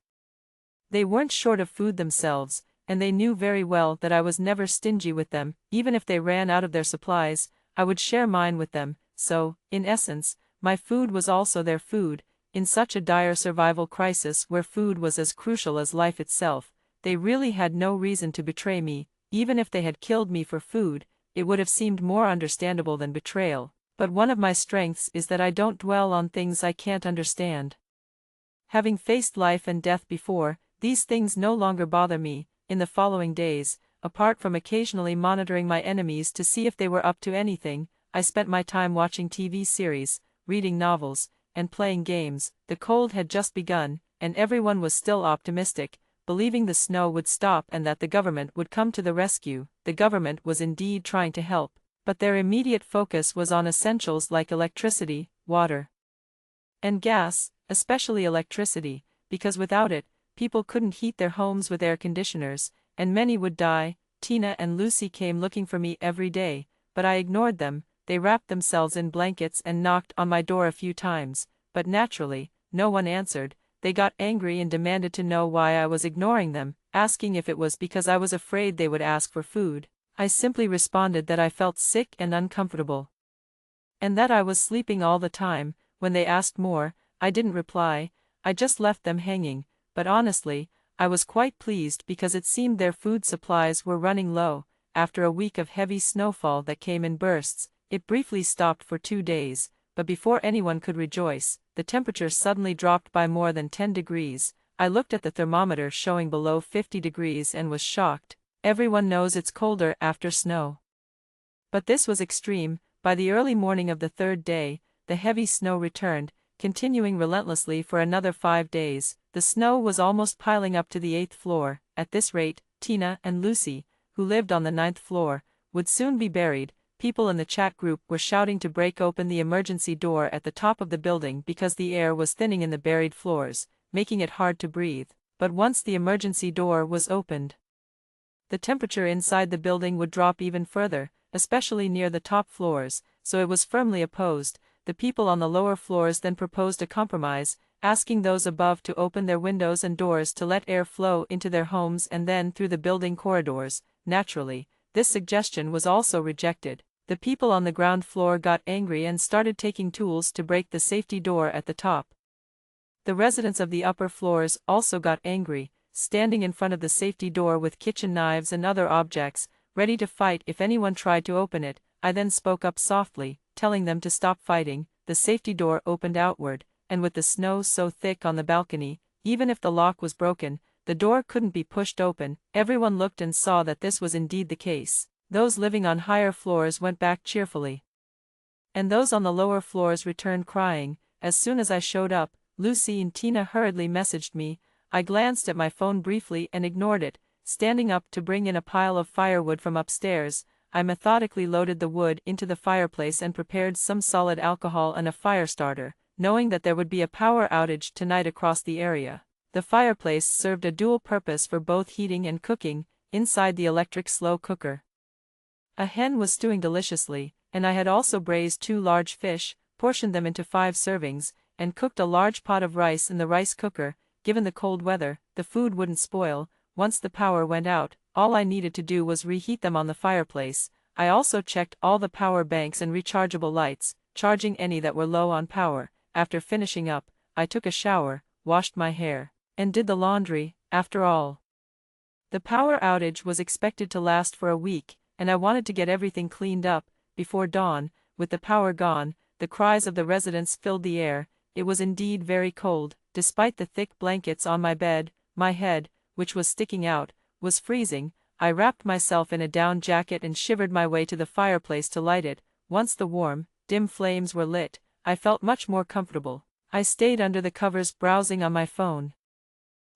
they weren't short of food themselves, and they knew very well that I was never stingy with them. Even if they ran out of their supplies, I would share mine with them. So, in essence, my food was also their food. In such a dire survival crisis where food was as crucial as life itself, they really had no reason to betray me. Even if they had killed me for food, it would have seemed more understandable than betrayal. But one of my strengths is that I don't dwell on things I can't understand. Having faced life and death before, these things no longer bother me. In the following days, apart from occasionally monitoring my enemies to see if they were up to anything, I spent my time watching TV series, reading novels, and playing games. The cold had just begun, and everyone was still optimistic, believing the snow would stop and that the government would come to the rescue. The government was indeed trying to help, but their immediate focus was on essentials like electricity, water, and gas, especially electricity, because without it, people couldn't heat their homes with air conditioners, and many would die. Tina and Lucy came looking for me every day, but I ignored them. They wrapped themselves in blankets and knocked on my door a few times, but naturally, no one answered. They got angry and demanded to know why I was ignoring them, asking if it was because I was afraid they would ask for food. I simply responded that I felt sick and uncomfortable, and that I was sleeping all the time. When they asked more, I didn't reply, I just left them hanging, but honestly, I was quite pleased because it seemed their food supplies were running low. After a week of heavy snowfall that came in bursts, it briefly stopped for 2 days, but before anyone could rejoice, the temperature suddenly dropped by more than 10 degrees. I looked at the thermometer showing below 50 degrees and was shocked. Everyone knows it's colder after snow, but this was extreme. By the early morning of the 3rd day, the heavy snow returned, continuing relentlessly for another 5 days. The snow was almost piling up to the 8th floor. At this rate, Tina and Lucy, who lived on the 9th floor, would soon be buried. People in the chat group were shouting to break open the emergency door at the top of the building because the air was thinning in the buried floors, making it hard to breathe. But once the emergency door was opened, the temperature inside the building would drop even further, especially near the top floors, so it was firmly opposed. The people on the lower floors then proposed a compromise, asking those above to open their windows and doors to let air flow into their homes and then through the building corridors. Naturally, this suggestion was also rejected. The people on the ground floor got angry and started taking tools to break the safety door at the top. The residents of the upper floors also got angry, standing in front of the safety door with kitchen knives and other objects, ready to fight if anyone tried to open it. I then spoke up softly, telling them to stop fighting. The safety door opened outward, and with the snow so thick on the balcony, even if the lock was broken, the door couldn't be pushed open. Everyone looked and saw that this was indeed the case. Those living on higher floors went back cheerfully, and those on the lower floors returned crying. As soon as I showed up, Lucy and Tina hurriedly messaged me. I glanced at my phone briefly and ignored it. Standing up to bring in a pile of firewood from upstairs, I methodically loaded the wood into the fireplace and prepared some solid alcohol and a fire starter, knowing that there would be a power outage tonight across the area. The fireplace served a dual purpose for both heating and cooking. Inside the electric slow cooker, a hen was stewing deliciously, and I had also braised 2 large fish, portioned them into 5 servings, and cooked a large pot of rice in the rice cooker. Given the cold weather, the food wouldn't spoil. Once the power went out, all I needed to do was reheat them on the fireplace. I also checked all the power banks and rechargeable lights, charging any that were low on power. After finishing up, I took a shower, washed my hair, and did the laundry. After all, the power outage was expected to last for a week, and I wanted to get everything cleaned up before dawn. With the power gone, the cries of the residents filled the air. It was indeed very cold. Despite the thick blankets on my bed, my head, which was sticking out, was freezing. I wrapped myself in a down jacket and shivered my way to the fireplace to light it. Once the warm, dim flames were lit, I felt much more comfortable. I stayed under the covers browsing on my phone,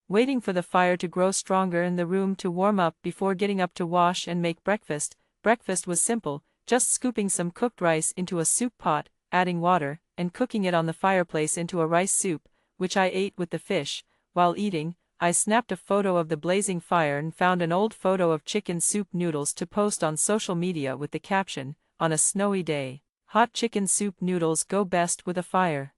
waiting for the fire to grow stronger and the room to warm up before getting up to wash and make breakfast. Breakfast was simple, just scooping some cooked rice into a soup pot, adding water, and cooking it on the fireplace into a rice soup, which I ate with the fish. While eating, I snapped a photo of the blazing fire and found an old photo of chicken soup noodles to post on social media with the caption, "On a snowy day, hot chicken soup noodles go best with a fire,"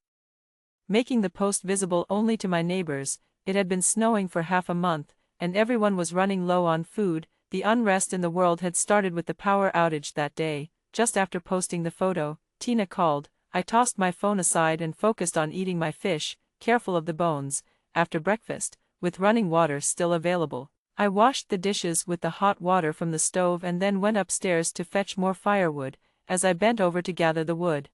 making the post visible only to my neighbors. It had been snowing for half a month, and everyone was running low on food. The unrest in the world had started with the power outage that day. Just after posting the photo, Tina called. I tossed my phone aside and focused on eating my fish, careful of the bones. After breakfast, with running water still available, I washed the dishes with the hot water from the stove and then went upstairs to fetch more firewood. As I bent over to gather the wood,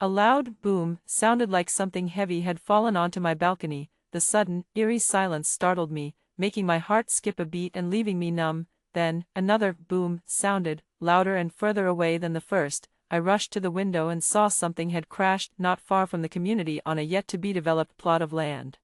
a loud boom sounded like something heavy had fallen onto my balcony. The sudden, eerie silence startled me. making my heart skip a beat and leaving me numb. Then, another boom sounded, louder and further away than the first. I rushed to the window and saw something had crashed not far from the community on a yet-to-be-developed plot of land.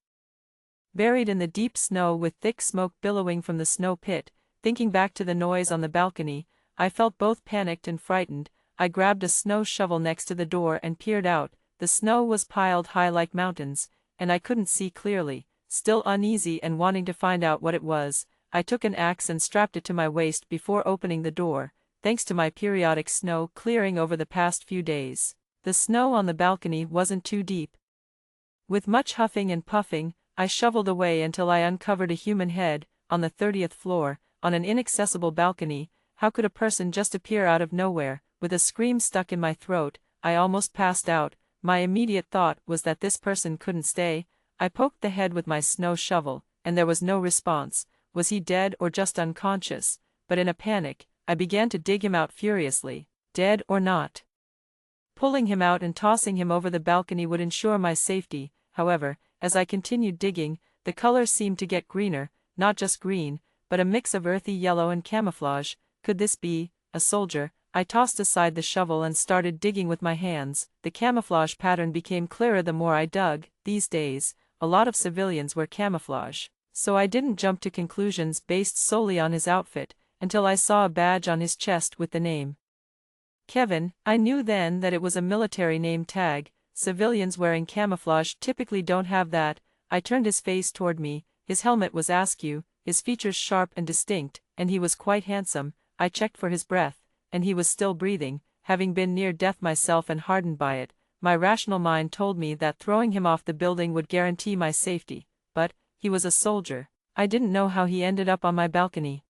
Buried in the deep snow with thick smoke billowing from the snow pit, thinking back to the noise on the balcony, I felt both panicked and frightened. I grabbed a snow shovel next to the door and peered out. The snow was piled high like mountains, and I couldn't see clearly. Still uneasy and wanting to find out what it was, I took an axe and strapped it to my waist before opening the door. Thanks to my periodic snow clearing over the past few days, the snow on the balcony wasn't too deep. With much huffing and puffing, I shoveled away until I uncovered a human head, on the 30th floor, on an inaccessible balcony. How could a person just appear out of nowhere? With a scream stuck in my throat, I almost passed out. My immediate thought was that this person couldn't stay. I poked the head with my snow shovel, and there was no response. Was he dead or just unconscious? But in a panic, I began to dig him out furiously. Dead or not? Pulling him out and tossing him over the balcony would ensure my safety. However, as I continued digging, the color seemed to get greener, not just green, but a mix of earthy yellow and camouflage. Could this be a soldier? I tossed aside the shovel and started digging with my hands. The camouflage pattern became clearer the more I dug. These days, a lot of civilians wear camouflage, so I didn't jump to conclusions based solely on his outfit, until I saw a badge on his chest with the name Kevin. I knew then that it was a military name tag. Civilians wearing camouflage typically don't have that. I turned his face toward me. His helmet was askew, his features sharp and distinct, and he was quite handsome. I checked for his breath, and he was still breathing. Having been near death myself and hardened by it, my rational mind told me that throwing him off the building would guarantee my safety. But he was a soldier. I didn't know how he ended up on my balcony,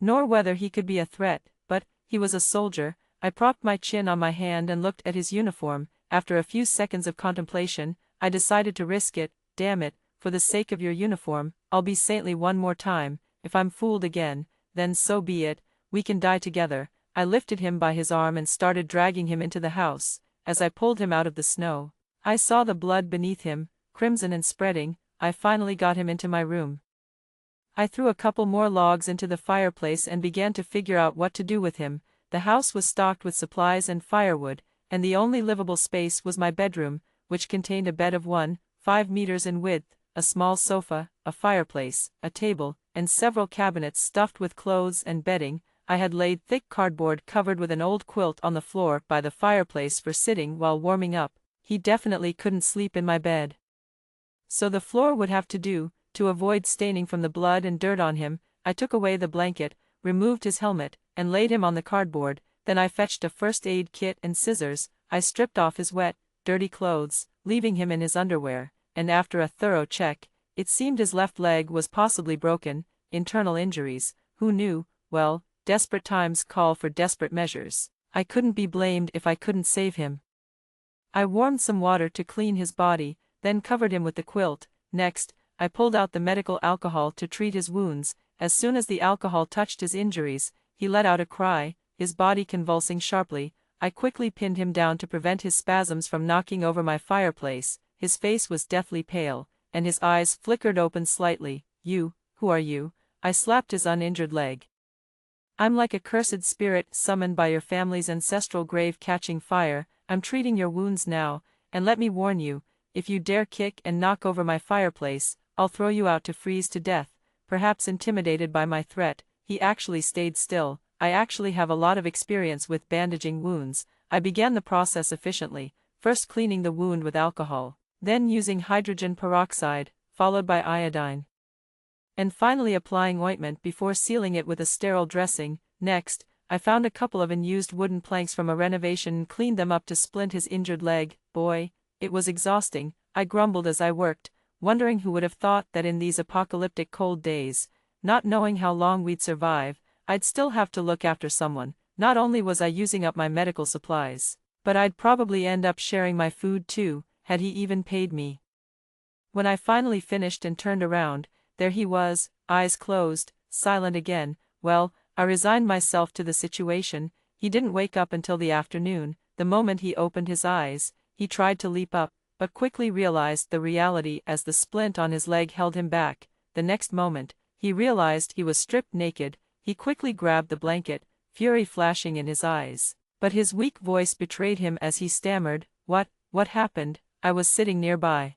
nor whether he could be a threat, but he was a soldier. I propped my chin on my hand and looked at his uniform. After a few seconds of contemplation, I decided to risk it. Damn it, for the sake of your uniform, I'll be saintly one more time. If I'm fooled again, then so be it. We can die together. I lifted him by his arm and started dragging him into the house. As I pulled him out of the snow, I saw the blood beneath him, crimson and spreading. I finally got him into my room. I threw a couple more logs into the fireplace and began to figure out what to do with him. The house was stocked with supplies and firewood, and the only livable space was my bedroom, which contained a bed of 1.5 meters in width, a small sofa, a fireplace, a table, and several cabinets stuffed with clothes and bedding. I had laid thick cardboard covered with an old quilt on the floor by the fireplace for sitting while warming up. He definitely couldn't sleep in my bed, so the floor would have to do. To avoid staining from the blood and dirt on him, I took away the blanket, removed his helmet, and laid him on the cardboard. Then I fetched a first aid kit and scissors. I stripped off his wet, dirty clothes, leaving him in his underwear, and after a thorough check, it seemed his left leg was possibly broken. Internal injuries, who knew? Well, desperate times call for desperate measures. I couldn't be blamed if I couldn't save him. I warmed some water to clean his body, then covered him with the quilt. Next, I pulled out the medical alcohol to treat his wounds. As soon as the alcohol touched his injuries, he let out a cry, his body convulsing sharply. I quickly pinned him down to prevent his spasms from knocking over my fireplace. His face was deathly pale, and his eyes flickered open slightly. Who are you? I slapped his uninjured leg. I'm like a cursed spirit summoned by your family's ancestral grave catching fire. I'm treating your wounds now, and let me warn you, if you dare kick and knock over my fireplace, I'll throw you out to freeze to death. Perhaps intimidated by my threat, he actually stayed still. I actually have a lot of experience with bandaging wounds. I began the process efficiently, first cleaning the wound with alcohol, then using hydrogen peroxide, followed by iodine, and finally applying ointment before sealing it with a sterile dressing. Next, I found a couple of unused wooden planks from a renovation and cleaned them up to splint his injured leg. Boy, it was exhausting. I grumbled as I worked, wondering who would have thought that in these apocalyptic cold days, not knowing how long we'd survive, I'd still have to look after someone. Not only was I using up my medical supplies, but I'd probably end up sharing my food too, had he even paid me. When I finally finished and turned around, there he was, eyes closed, silent again. Well, I resigned myself to the situation. He didn't wake up until the afternoon. The moment he opened his eyes, he tried to leap up, but quickly realized the reality as the splint on his leg held him back. the next moment, he realized he was stripped naked. He quickly grabbed the blanket, fury flashing in his eyes. But his weak voice betrayed him as he stammered, What happened? I was sitting nearby,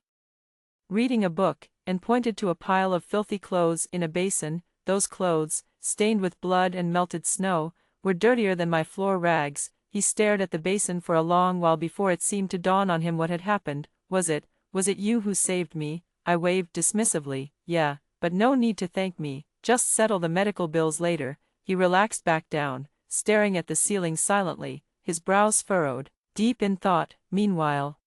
reading a book, and pointed to a pile of filthy clothes in a basin. Those clothes, stained with blood and melted snow, were dirtier than my floor rags. He stared at the basin for a long while before it seemed to dawn on him what had happened. Was it you who saved me? I waved dismissively. Yeah, but no need to thank me, just settle the medical bills later. He relaxed back down, staring at the ceiling silently, his brows furrowed, deep in thought. Meanwhile,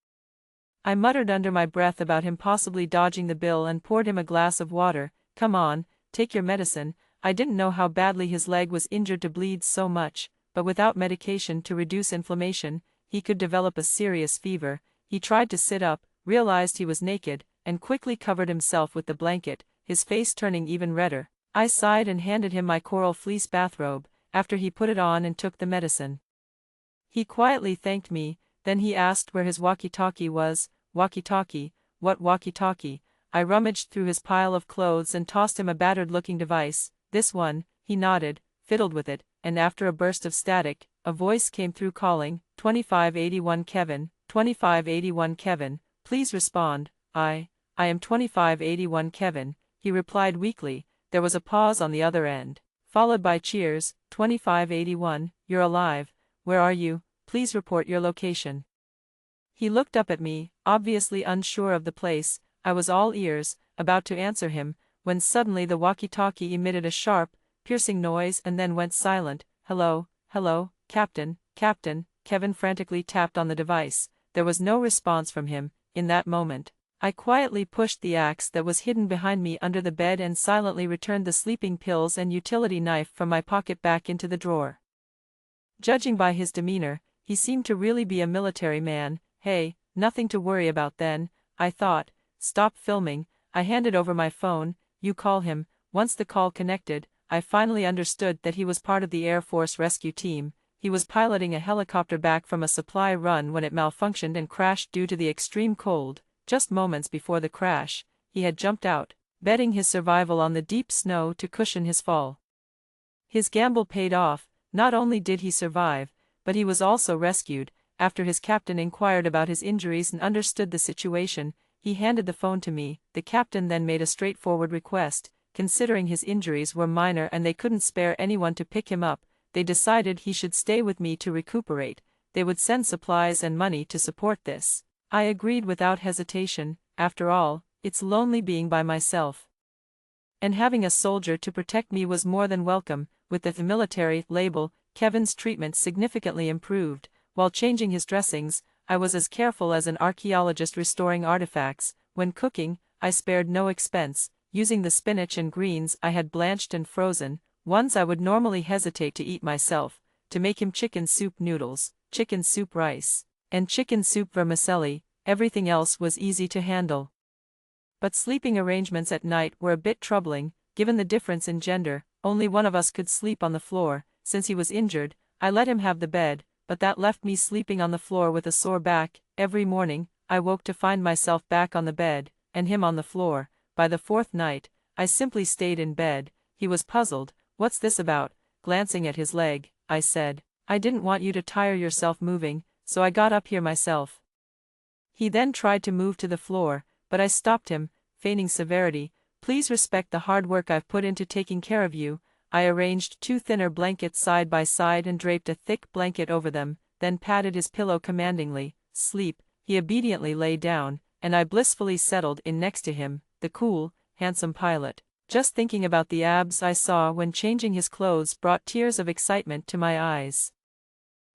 I muttered under my breath about him possibly dodging the bill and poured him a glass of water. Come on, take your medicine. I didn't know how badly his leg was injured to bleed so much, but without medication to reduce inflammation, he could develop a serious fever. He tried to sit up, realized he was naked, and quickly covered himself with the blanket, his face turning even redder. I sighed and handed him my coral fleece bathrobe, after he put it on and took the medicine. He quietly thanked me, then he asked where his walkie-talkie was. Walkie-talkie? What walkie-talkie? I rummaged through his pile of clothes and tossed him a battered-looking device. This one, he nodded, fiddled with it, and after a burst of static, a voice came through calling, 2581 Kevin, 2581 Kevin, please respond. I am 2581 Kevin, he replied weakly. There was a pause on the other end, followed by cheers. 2581, you're alive. Where are you? Please report your location. He looked up at me, obviously unsure of the place. I was all ears, about to answer him, when suddenly the walkie-talkie emitted a sharp, piercing noise and then went silent. Hello, Captain. Kevin frantically tapped on the device. There was no response from him. In that moment, I quietly pushed the axe that was hidden behind me under the bed and silently returned the sleeping pills and utility knife from my pocket back into the drawer. Judging by his demeanor, he seemed to really be a military man. Hey, nothing to worry about then, I thought. Stop filming. I handed over my phone. You call him. Once the call connected, I finally understood that he was part of the Air Force rescue team. He was piloting a helicopter back from a supply run when it malfunctioned and crashed due to the extreme cold. Just moments before the crash, he had jumped out, betting his survival on the deep snow to cushion his fall. His gamble paid off. Not only did he survive, but he was also rescued. After his captain inquired about his injuries and understood the situation, he handed the phone to me. The captain then made a straightforward request. Considering his injuries were minor and they couldn't spare anyone to pick him up, they decided he should stay with me to recuperate. They would send supplies and money to support this. I agreed without hesitation. After all, it's lonely being by myself, and having a soldier to protect me was more than welcome. With the military label, Kevin's treatment significantly improved. While changing his dressings, I was as careful as an archaeologist restoring artifacts. When cooking, I spared no expense, using the spinach and greens I had blanched and frozen, ones I would normally hesitate to eat myself, to make him chicken soup noodles, chicken soup rice, and chicken soup vermicelli. Everything else was easy to handle. But sleeping arrangements at night were a bit troubling, given the difference in gender. Only one of us could sleep on the floor. Since he was injured, I let him have the bed, but that left me sleeping on the floor with a sore back. Every morning, I woke to find myself back on the bed, and him on the floor. By the fourth night, I simply stayed in bed. He was puzzled. What's this about? Glancing at his leg, I said, I didn't want you to tire yourself moving, so I got up here myself. He then tried to move to the floor, but I stopped him, feigning severity. Please respect the hard work I've put into taking care of you. I arranged 2 thinner blankets side by side and draped a thick blanket over them, then patted his pillow commandingly. Sleep. He obediently lay down, and I blissfully settled in next to him, the cool, handsome pilot. Just thinking about the abs I saw when changing his clothes brought tears of excitement to my eyes.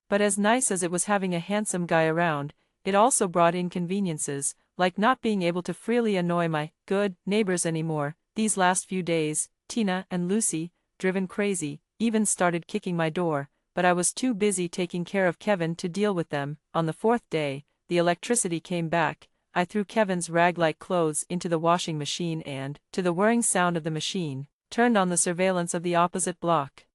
But as nice as it was having a handsome guy around, it also brought inconveniences, like not being able to freely annoy my good neighbors anymore. These last few days, Tina and Lucy, driven crazy, even started kicking my door, but I was too busy taking care of Kevin to deal with them. On the 4th day, the electricity came back. I threw Kevin's rag-like clothes into the washing machine and, to the whirring sound of the machine, turned on the surveillance of the opposite block.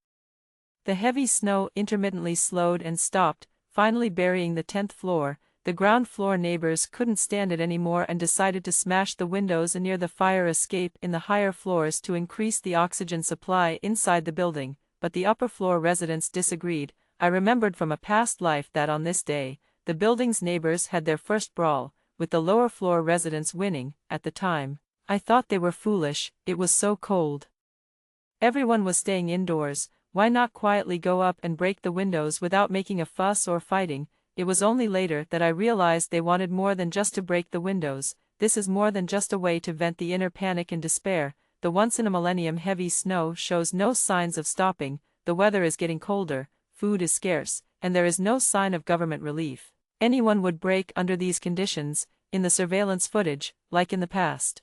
The heavy snow intermittently slowed and stopped, finally burying the 10th floor. the ground floor neighbors couldn't stand it anymore and decided to smash the windows near the fire escape in the higher floors to increase the oxygen supply inside the building, but the upper floor residents disagreed. I remembered from a past life that on this day, the building's neighbors had their first brawl, with the lower floor residents winning. At the time, I thought they were foolish, it was so cold. Everyone was staying indoors, why not quietly go up and break the windows without making a fuss or fighting? It was only later that I realized they wanted more than just to break the windows. This is more than just a way to vent the inner panic and despair. The once-in-a-millennium heavy snow shows no signs of stopping, the weather is getting colder, food is scarce, and there is no sign of government relief. Anyone would break under these conditions, in the surveillance footage, like in the past.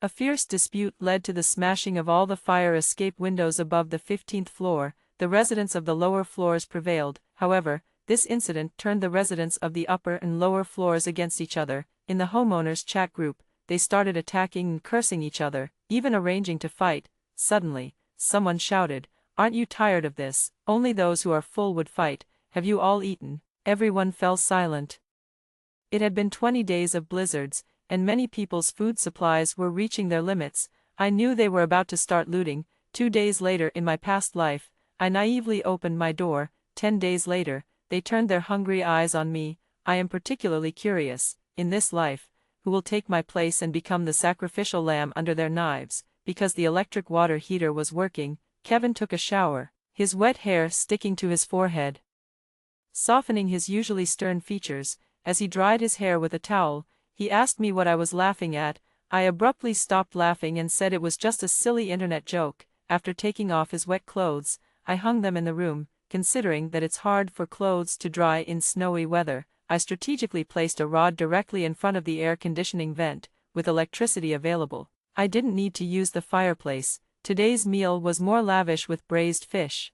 A fierce dispute led to the smashing of all the fire escape windows above the 15th floor. The residents of the lower floors prevailed. However, this incident turned the residents of the upper and lower floors against each other. In the homeowners' chat group, they started attacking and cursing each other, even arranging to fight. Suddenly, someone shouted, "Aren't you tired of this? Only those who are full would fight. Have you all eaten?" Everyone fell silent. It had been 20 days of blizzards, and many people's food supplies were reaching their limits. I knew they were about to start looting. 2 days later in my past life, I naively opened my door. 10 days later, they turned their hungry eyes on me. I am particularly curious, in this life, who will take my place and become the sacrificial lamb under their knives. Because the electric water heater was working, Kevin took a shower, his wet hair sticking to his forehead, softening his usually stern features. As he dried his hair with a towel, he asked me what I was laughing at. I abruptly stopped laughing and said it was just a silly internet joke. After taking off his wet clothes, I hung them in the room. Considering that it's hard for clothes to dry in snowy weather, I strategically placed a rod directly in front of the air conditioning vent. With electricity available, I didn't need to use the fireplace. Today's meal was more lavish with braised fish,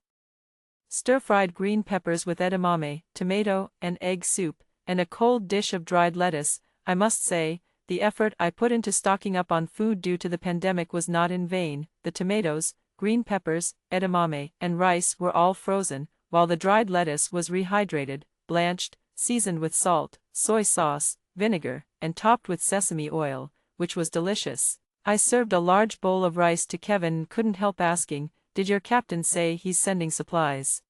stir-fried green peppers with edamame, tomato and egg soup, and a cold dish of dried lettuce. I must say, the effort I put into stocking up on food due to the pandemic was not in vain. The tomatoes, green peppers, edamame, and rice were all frozen, while the dried lettuce was rehydrated, blanched, seasoned with salt, soy sauce, vinegar, and topped with sesame oil, which was delicious. I served a large bowl of rice to Kevin and couldn't help asking, "Did your captain say he's sending supplies?"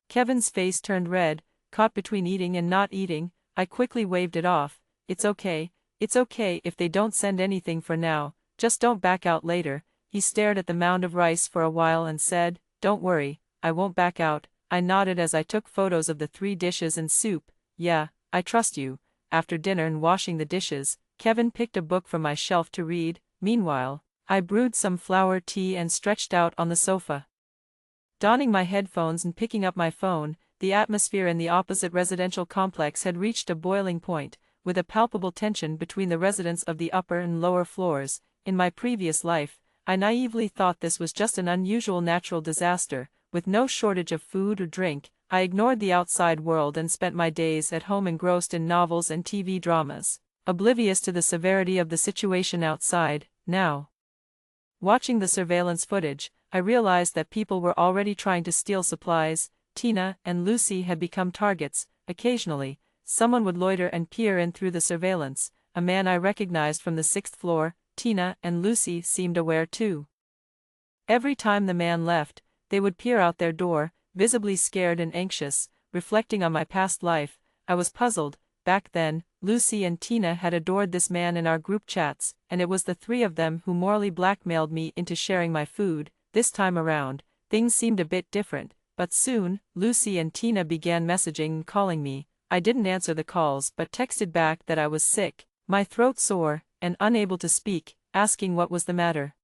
Kevin's face turned red, caught between eating and not eating. I quickly waved it off. It's okay if they don't send anything for now, just don't back out later." He stared at the mound of rice for a while and said, "Don't worry, I won't back out." I nodded as I took photos of the 3 dishes and soup. "Yeah, I trust you." After dinner and washing the dishes, Kevin picked a book from my shelf to read. Meanwhile, I brewed some flower tea and stretched out on the sofa. Donning my headphones and picking up my phone, the atmosphere in the opposite residential complex had reached a boiling point, with a palpable tension between the residents of the upper and lower floors. In my previous life, I naively thought this was just an unusual natural disaster. With no shortage of food or drink, I ignored the outside world and spent my days at home engrossed in novels and TV dramas, oblivious to the severity of the situation outside. Now, watching the surveillance footage, I realized that people were already trying to steal supplies. Tina and Lucy had become targets. Occasionally, someone would loiter and peer in through the surveillance. A man I recognized from the 6th floor. Tina and Lucy seemed aware too. Every time the man left, they would peer out their door, visibly scared and anxious. Reflecting on my past life, I was puzzled. Back then, Lucy and Tina had adored this man in our group chats, and it was the 3 of them who morally blackmailed me into sharing my food. This time around, things seemed a bit different, but soon, Lucy and Tina began messaging and calling me. I didn't answer the calls but texted back that I was sick, my throat sore, and unable to speak, asking what was the matter.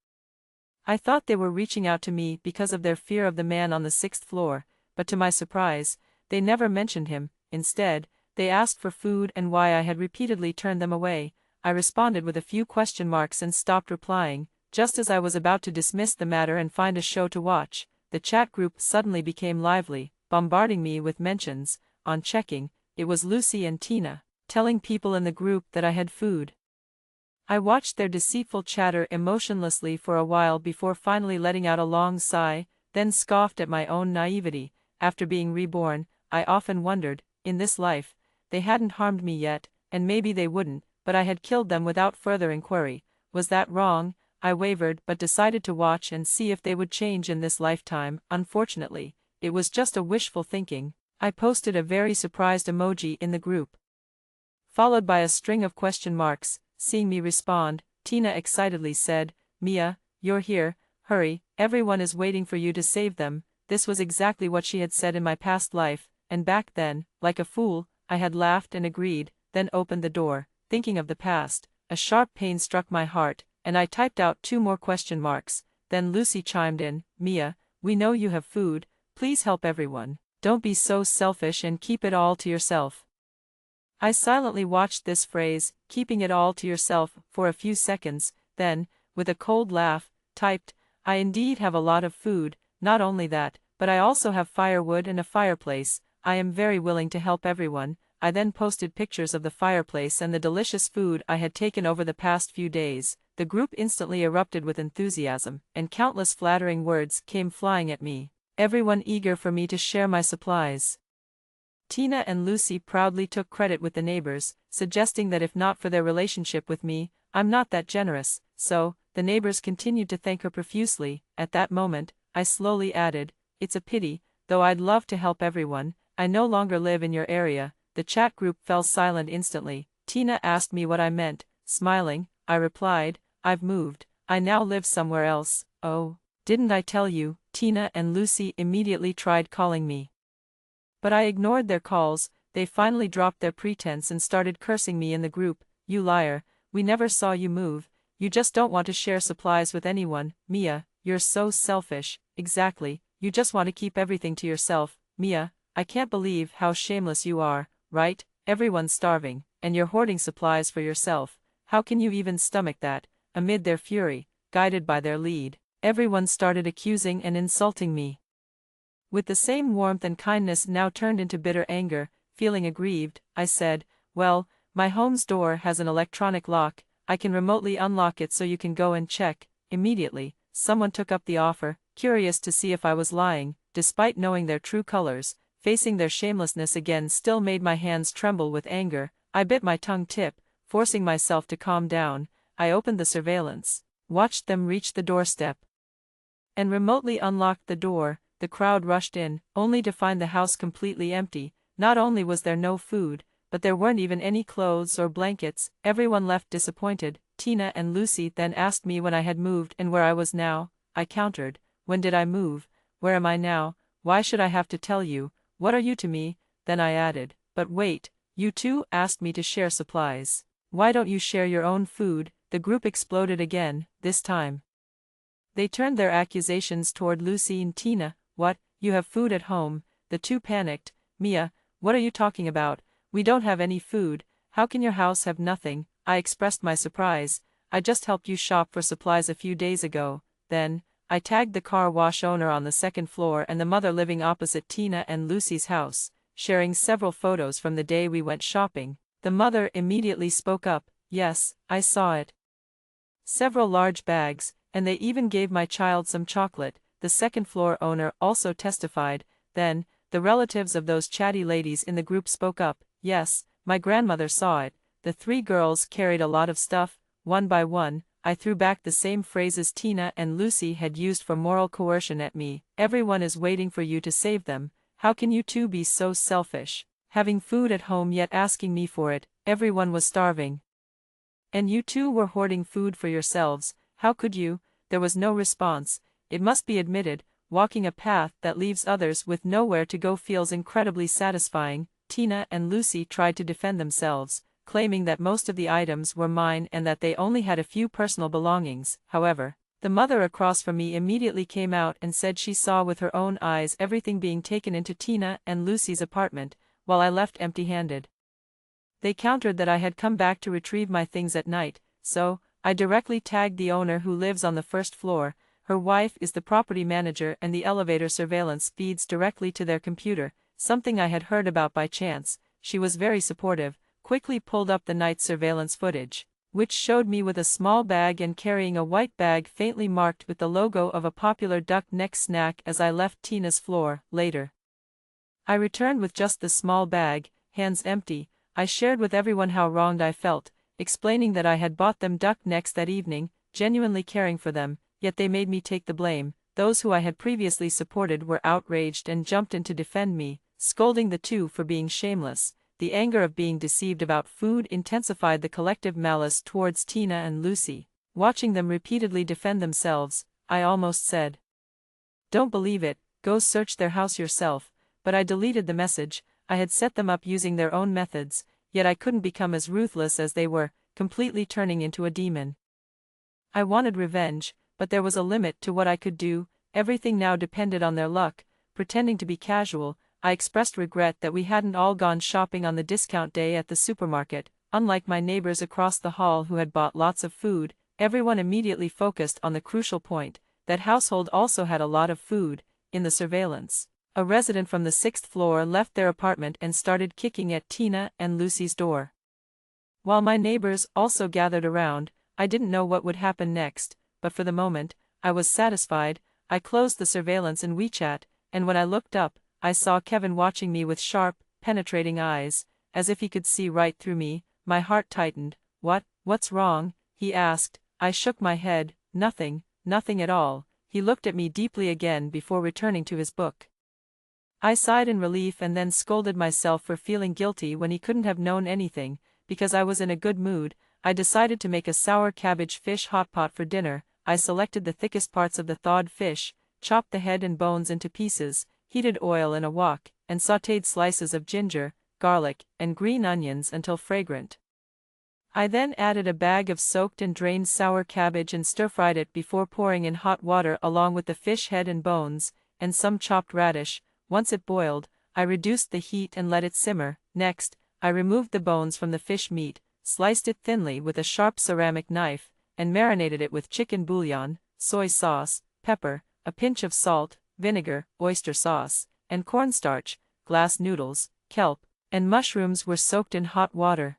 I thought they were reaching out to me because of their fear of the man on the 6th floor, but to my surprise, they never mentioned him. Instead, they asked for food and why I had repeatedly turned them away. I responded with a few question marks and stopped replying. Just as I was about to dismiss the matter and find a show to watch, the chat group suddenly became lively, bombarding me with mentions. On checking, it was Lucy and Tina, telling people in the group that I had food. I watched their deceitful chatter emotionlessly for a while before finally letting out a long sigh, then scoffed at my own naivety. After being reborn, I often wondered, in this life, they hadn't harmed me yet, and maybe they wouldn't, but I had killed them without further inquiry. Was that wrong? I wavered but decided to watch and see if they would change in this lifetime. Unfortunately, it was just a wishful thinking. I posted a very surprised emoji in the group, followed by a string of question marks. Seeing me respond, Tina excitedly said, "Mia, you're here, hurry, everyone is waiting for you to save them." This was exactly what she had said in my past life, and back then, like a fool, I had laughed and agreed, then opened the door. Thinking of the past, a sharp pain struck my heart, and I typed out 2 more question marks. Then Lucy chimed in, "Mia, we know you have food, please help everyone. Don't be so selfish and keep it all to yourself." I silently watched this phrase, "keeping it all to yourself," for a few seconds, then, with a cold laugh, typed, "I indeed have a lot of food, not only that, but I also have firewood and a fireplace. I am very willing to help everyone." I then posted pictures of the fireplace and the delicious food I had taken over the past few days. The group instantly erupted with enthusiasm, and countless flattering words came flying at me, everyone eager for me to share my supplies. Tina and Lucy proudly took credit with the neighbors, suggesting that if not for their relationship with me, I'm not that generous, so, the neighbors continued to thank her profusely. At that moment, I slowly added, "It's a pity, though I'd love to help everyone. I no longer live in your area." The chat group fell silent instantly. Tina asked me what I meant. Smiling, I replied, "I've moved. I now live somewhere else." "Oh, didn't I tell you?" Tina and Lucy immediately tried calling me, but I ignored their calls. They finally dropped their pretense and started cursing me in the group. "You liar, we never saw you move. You just don't want to share supplies with anyone. Mia, you're so selfish." "Exactly, you just want to keep everything to yourself. Mia, I can't believe how shameless you are, right? Everyone's starving, and you're hoarding supplies for yourself. How can you even stomach that?" Amid their fury, guided by their lead, everyone started accusing and insulting me. With the same warmth and kindness now turned into bitter anger. Feeling aggrieved, I said, "Well, my home's door has an electronic lock. I can remotely unlock it so you can go and check." Immediately, someone took up the offer, curious to see if I was lying. Despite knowing their true colors, facing their shamelessness again still made my hands tremble with anger. I bit my tongue tip, forcing myself to calm down. I opened the surveillance, watched them reach the doorstep, and remotely unlocked the door. The crowd rushed in, only to find the house completely empty. Not only was there no food, but there weren't even any clothes or blankets. Everyone left disappointed. Tina and Lucy then asked me when I had moved and where I was now. I countered, "When did I move? Where am I now? Why should I have to tell you? What are you to me?" Then I added, "But wait, you two asked me to share supplies. Why don't you share your own food?" The group exploded again. This time, they turned their accusations toward Lucy and Tina. "What, you have food at home?" The two panicked. "Mia, what are you talking about? We don't have any food. How can your house have nothing?" I expressed my surprise. "I just helped you shop for supplies a few days ago." Then, I tagged the car wash owner on the second floor and the mother living opposite Tina and Lucy's house, sharing several photos from the day we went shopping. The mother immediately spoke up, "Yes, I saw it. Several large bags, and they even gave my child some chocolate." The second floor owner also testified. Then, the relatives of those chatty ladies in the group spoke up, "Yes, my grandmother saw it. The 3 girls carried a lot of stuff." One by one, I threw back the same phrases Tina and Lucy had used for moral coercion at me. "Everyone is waiting for you to save them. How can you two be so selfish? Having food at home yet asking me for it." Everyone was starving, and you two were hoarding food for yourselves. How could you? There was no response. It must be admitted, walking a path that leaves others with nowhere to go feels incredibly satisfying. Tina and Lucy tried to defend themselves, claiming that most of the items were mine and that they only had a few personal belongings. However, the mother across from me immediately came out and said she saw with her own eyes everything being taken into Tina and Lucy's apartment, while I left empty-handed. They countered that I had come back to retrieve my things at night, so I directly tagged the owner who lives on the first floor. Her wife is the property manager and the elevator surveillance feeds directly to their computer, something I had heard about by chance. She was very supportive, quickly pulled up the night surveillance footage, which showed me with a small bag and carrying a white bag faintly marked with the logo of a popular duck neck snack as I left Tina's floor. Later, I returned with just the small bag, hands empty. I shared with everyone how wronged I felt, explaining that I had bought them duck necks that evening, genuinely caring for them, yet they made me take the blame. Those who I had previously supported were outraged and jumped in to defend me, scolding the two for being shameless. The anger of being deceived about food intensified the collective malice towards Tina and Lucy. Watching them repeatedly defend themselves, I almost said, "Don't believe it, go search their house yourself," but I deleted the message. I had set them up using their own methods, yet I couldn't become as ruthless as they were, completely turning into a demon. I wanted revenge, but there was a limit to what I could do. Everything now depended on their luck. Pretending to be casual, I expressed regret that we hadn't all gone shopping on the discount day at the supermarket. Unlike my neighbors across the hall who had bought lots of food, everyone immediately focused on the crucial point: that household also had a lot of food. In the surveillance, a resident from the 6th floor left their apartment and started kicking at Tina and Lucy's door. While my neighbors also gathered around, I didn't know what would happen next, but for the moment, I was satisfied. I closed the surveillance in WeChat, and when I looked up, I saw Kevin watching me with sharp, penetrating eyes, as if he could see right through me. My heart tightened. What's wrong?" he asked. I shook my head. Nothing at all." He looked at me deeply again before returning to his book. I sighed in relief and then scolded myself for feeling guilty when he couldn't have known anything. Because I was in a good mood, I decided to make a sour cabbage fish hot pot for dinner. I selected the thickest parts of the thawed fish, chopped the head and bones into pieces, heated oil in a wok, and sautéed slices of ginger, garlic, and green onions until fragrant. I then added a bag of soaked and drained sour cabbage and stir-fried it before pouring in hot water along with the fish head and bones, and some chopped radish. Once it boiled, I reduced the heat and let it simmer. Next, I removed the bones from the fish meat, sliced it thinly with a sharp ceramic knife, and marinated it with chicken bouillon, soy sauce, pepper, a pinch of salt, vinegar, oyster sauce, and cornstarch. Glass noodles, kelp, and mushrooms were soaked in hot water.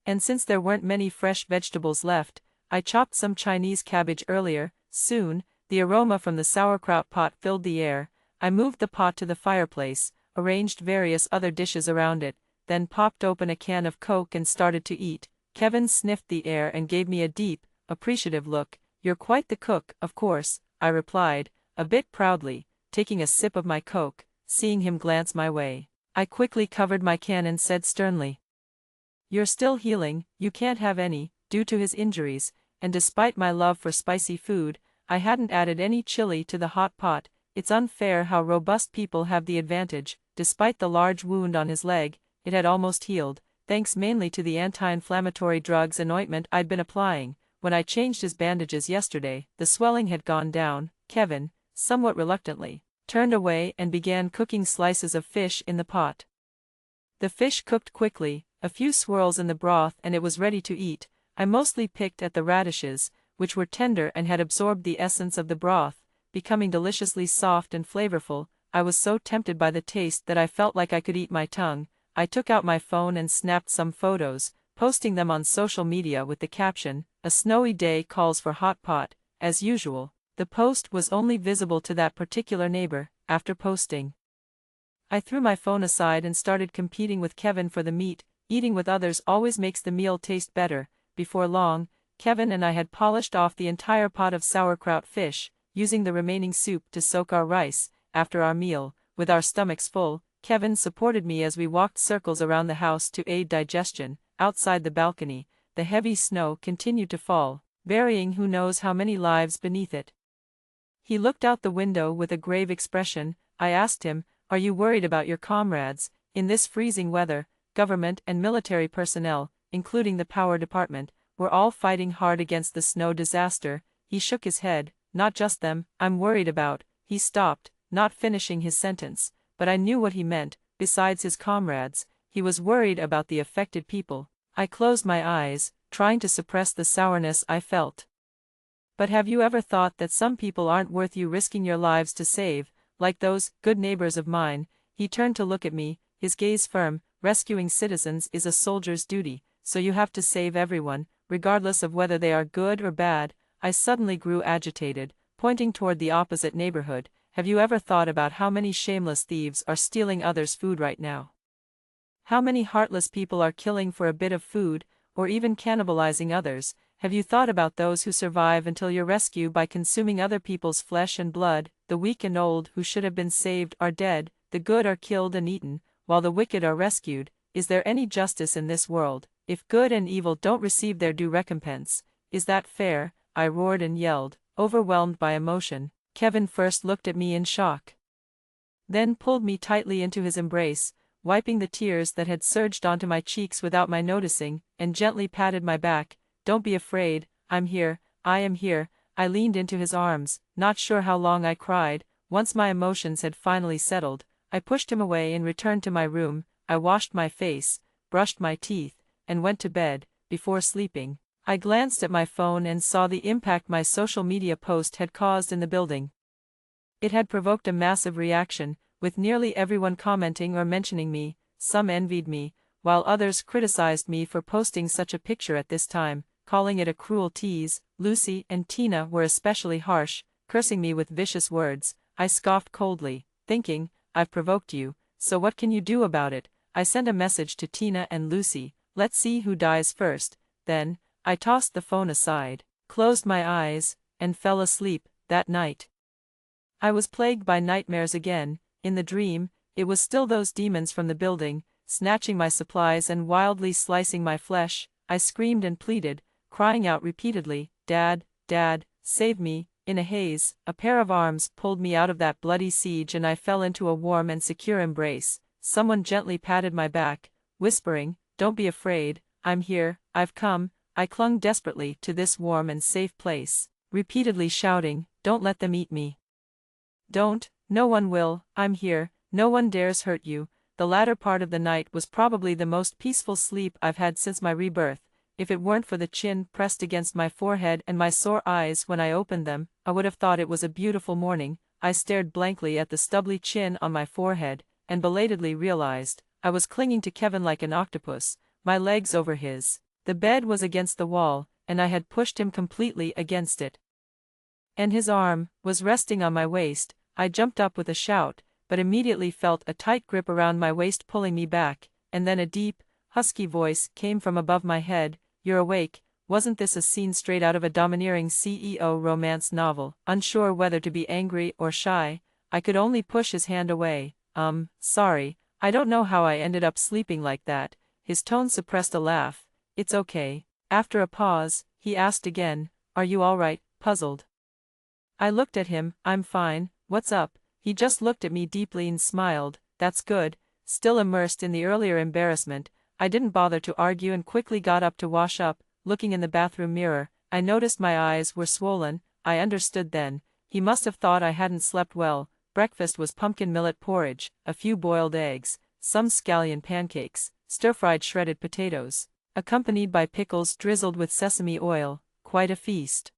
And since there weren't many fresh vegetables left, I chopped some Chinese cabbage earlier. Soon, the aroma from the sauerkraut pot filled the air. I moved the pot to the fireplace, arranged various other dishes around it, then popped open a can of Coke and started to eat. Kevin sniffed the air and gave me a deep, appreciative look. "You're quite the cook, of course," I replied, a bit proudly, taking a sip of my Coke. Seeing him glance my way, I quickly covered my can and said sternly, "You're still healing, you can't have any." Due to his injuries, and despite my love for spicy food, I hadn't added any chili to the hot pot. It's unfair how robust people have the advantage. Despite the large wound on his leg, it had almost healed, thanks mainly to the anti-inflammatory drugs and ointment I'd been applying. When I changed his bandages yesterday, the swelling had gone down. Kevin, somewhat reluctantly, turned away and began cooking slices of fish in the pot. The fish cooked quickly, a few swirls in the broth and it was ready to eat. I mostly picked at the radishes, which were tender and had absorbed the essence of the broth, becoming deliciously soft and flavorful. I was so tempted by the taste that I felt like I could eat my tongue. I took out my phone and snapped some photos, posting them on social media with the caption, "A snowy day calls for hot pot." As usual, the post was only visible to that particular neighbor. After posting, I threw my phone aside and started competing with Kevin for the meat. Eating with others always makes the meal taste better. Before long, Kevin and I had polished off the entire pot of sauerkraut fish, using the remaining soup to soak our rice. After our meal, with our stomachs full, Kevin supported me as we walked circles around the house to aid digestion. Outside the balcony, the heavy snow continued to fall, burying who knows how many lives beneath it. He looked out the window with a grave expression. I asked him, "Are you worried about your comrades? In this freezing weather, government and military personnel, including the power department, were all fighting hard against the snow disaster." He shook his head. "Not just them, I'm worried about." He stopped, not finishing his sentence, but I knew what he meant. Besides his comrades, he was worried about the affected people. I closed my eyes, trying to suppress the sourness I felt. "But have you ever thought that some people aren't worth you risking your lives to save, like those good neighbors of mine?" He turned to look at me, his gaze firm. "Rescuing citizens is a soldier's duty, so you have to save everyone, regardless of whether they are good or bad." I suddenly grew agitated, pointing toward the opposite neighborhood. "Have you ever thought about how many shameless thieves are stealing others' food right now? How many heartless people are killing for a bit of food, or even cannibalizing others? Have you thought about those who survive until your rescue by consuming other people's flesh and blood? The weak and old who should have been saved are dead, the good are killed and eaten, while the wicked are rescued. Is there any justice in this world, if good and evil don't receive their due recompense? Is that fair? I roared and yelled, overwhelmed by emotion. Kevin first looked at me in shock, then pulled me tightly into his embrace, wiping the tears that had surged onto my cheeks without my noticing, and gently patted my back. Don't be afraid, I'm here, I am here. I leaned into his arms, not sure how long I cried. Once my emotions had finally settled, I pushed him away and returned to my room. I washed my face, brushed my teeth, and went to bed. Before sleeping, I glanced at my phone and saw the impact my social media post had caused in the building. It had provoked a massive reaction, with nearly everyone commenting or mentioning me. Some envied me, while others criticized me for posting such a picture at this time, calling it a cruel tease. Lucy and Tina were especially harsh, cursing me with vicious words. I scoffed coldly, thinking, I've provoked you, so what can you do about it? I sent a message to Tina and Lucy, let's see who dies first. Then, I tossed the phone aside, closed my eyes, and fell asleep. That night, I was plagued by nightmares again. In the dream, it was still those demons from the building, snatching my supplies and wildly slicing my flesh. I screamed and pleaded, crying out repeatedly, Dad, Dad, save me. In a haze, a pair of arms pulled me out of that bloody siege and I fell into a warm and secure embrace. Someone gently patted my back, whispering, don't be afraid, I'm here, I've come. I clung desperately to this warm and safe place, repeatedly shouting, don't let them eat me. Don't, no one will, I'm here, no one dares hurt you. The latter part of the night was probably the most peaceful sleep I've had since my rebirth. If it weren't for the chin pressed against my forehead and my sore eyes when I opened them, I would have thought it was a beautiful morning. I stared blankly at the stubbly chin on my forehead, and belatedly realized I was clinging to Kevin like an octopus, my legs over his. The bed was against the wall, and I had pushed him completely against it. And his arm was resting on my waist. I jumped up with a shout, but immediately felt a tight grip around my waist pulling me back, and then a deep, husky voice came from above my head, you're awake. Wasn't this a scene straight out of a domineering CEO romance novel? Unsure whether to be angry or shy, I could only push his hand away. Sorry, I don't know how I ended up sleeping like that. His tone suppressed a laugh. It's okay. After a pause, he asked again, are you all right? Puzzled. I looked at him. I'm fine. What's up? He just looked at me deeply and smiled. That's good. Still immersed in the earlier embarrassment, I didn't bother to argue and quickly got up to wash up. Looking in the bathroom mirror, I noticed my eyes were swollen. I understood then. He must have thought I hadn't slept well. Breakfast was pumpkin millet porridge, a few boiled eggs, some scallion pancakes, stir-fried shredded potatoes, accompanied by pickles drizzled with sesame oil. Quite a feast.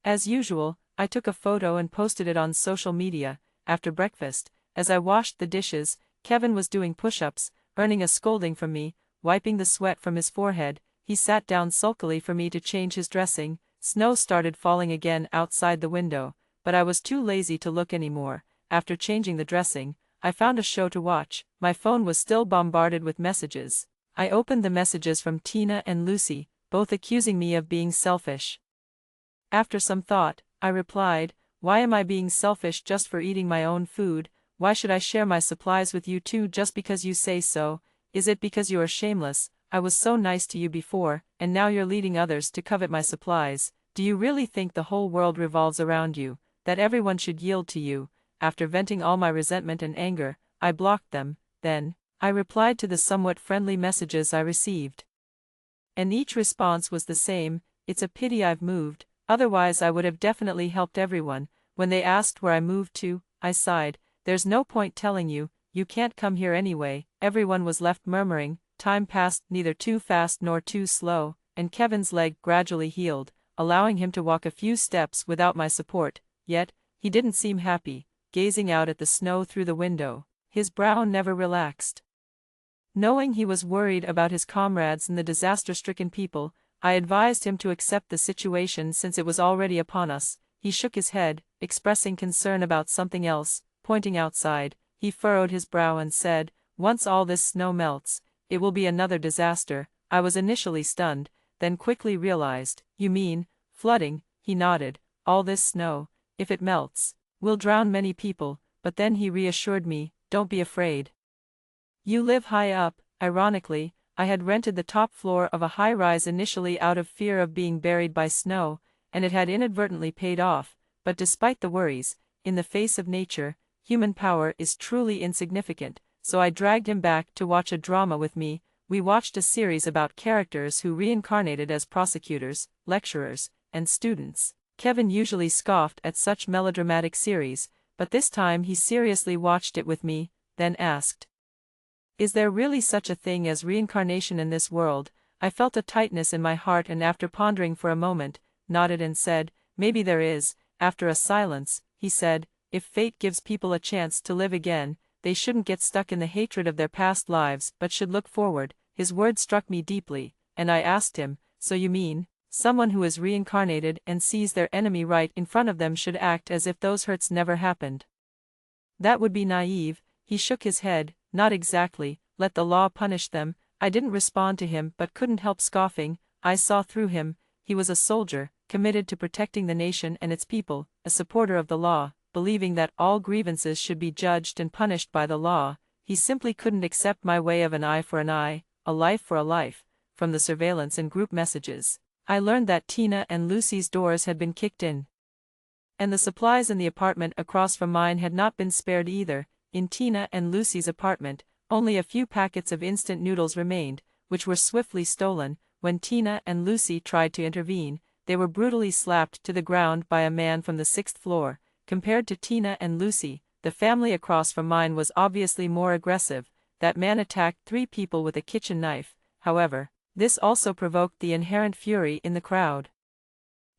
As usual, I took a photo and posted it on social media. After breakfast, as I washed the dishes, Kevin was doing push-ups, earning a scolding from me. Wiping the sweat from his forehead, he sat down sulkily for me to change his dressing. Snow started falling again outside the window, but I was too lazy to look anymore. After changing the dressing, I found a show to watch. My phone was still bombarded with messages. I opened the messages from Tina and Lucy, both accusing me of being selfish. After some thought, I replied, why am I being selfish just for eating my own food? Why should I share my supplies with you too just because you say so? Is it because you are shameless? I was so nice to you before, and now you're leading others to covet my supplies. Do you really think the whole world revolves around you, that everyone should yield to you? After venting all my resentment and anger, I blocked them. Then, I replied to the somewhat friendly messages I received. And each response was the same, it's a pity I've moved, otherwise I would have definitely helped everyone. When they asked where I moved to, I sighed, there's no point telling you, you can't come here anyway. Everyone was left murmuring. Time passed neither too fast nor too slow, and Kevin's leg gradually healed, allowing him to walk a few steps without my support. Yet, he didn't seem happy, gazing out at the snow through the window. His brow never relaxed. Knowing he was worried about his comrades and the disaster-stricken people, I advised him to accept the situation since it was already upon us. He shook his head, expressing concern about something else. Pointing outside, he furrowed his brow and said, once all this snow melts, it will be another disaster. I was initially stunned, then quickly realized, you mean, flooding, he nodded, all this snow, if it melts, will drown many people, but then he reassured me, don't be afraid. You live high up. Ironically, I had rented the top floor of a high-rise initially out of fear of being buried by snow, and it had inadvertently paid off, but despite the worries, in the face of nature, human power is truly insignificant, so I dragged him back to watch a drama with me. We watched a series about characters who reincarnated as prosecutors, lecturers, and students. Kevin usually scoffed at such melodramatic series, but this time he seriously watched it with me, then asked, "Is there really such a thing as reincarnation in this world?" I felt a tightness in my heart and after pondering for a moment, nodded and said, "Maybe there is." After a silence, he said, "If fate gives people a chance to live again, they shouldn't get stuck in the hatred of their past lives but should look forward." His words struck me deeply, and I asked him, "So you mean, someone who is reincarnated and sees their enemy right in front of them should act as if those hurts never happened? That would be naive." He shook his head, "Not exactly, let the law punish them." I didn't respond to him but couldn't help scoffing. I saw through him. He was a soldier, committed to protecting the nation and its people, a supporter of the law, believing that all grievances should be judged and punished by the law. He simply couldn't accept my way of an eye for an eye, a life for a life. From the surveillance and group messages, I learned that Tina and Lucy's doors had been kicked in. And the supplies in the apartment across from mine had not been spared either. In Tina and Lucy's apartment, only a few packets of instant noodles remained, which were swiftly stolen. When Tina and Lucy tried to intervene, they were brutally slapped to the ground by a man from the 6th floor. Compared to Tina and Lucy, the family across from mine was obviously more aggressive. That man attacked 3 people with a kitchen knife. However, this also provoked the inherent fury in the crowd.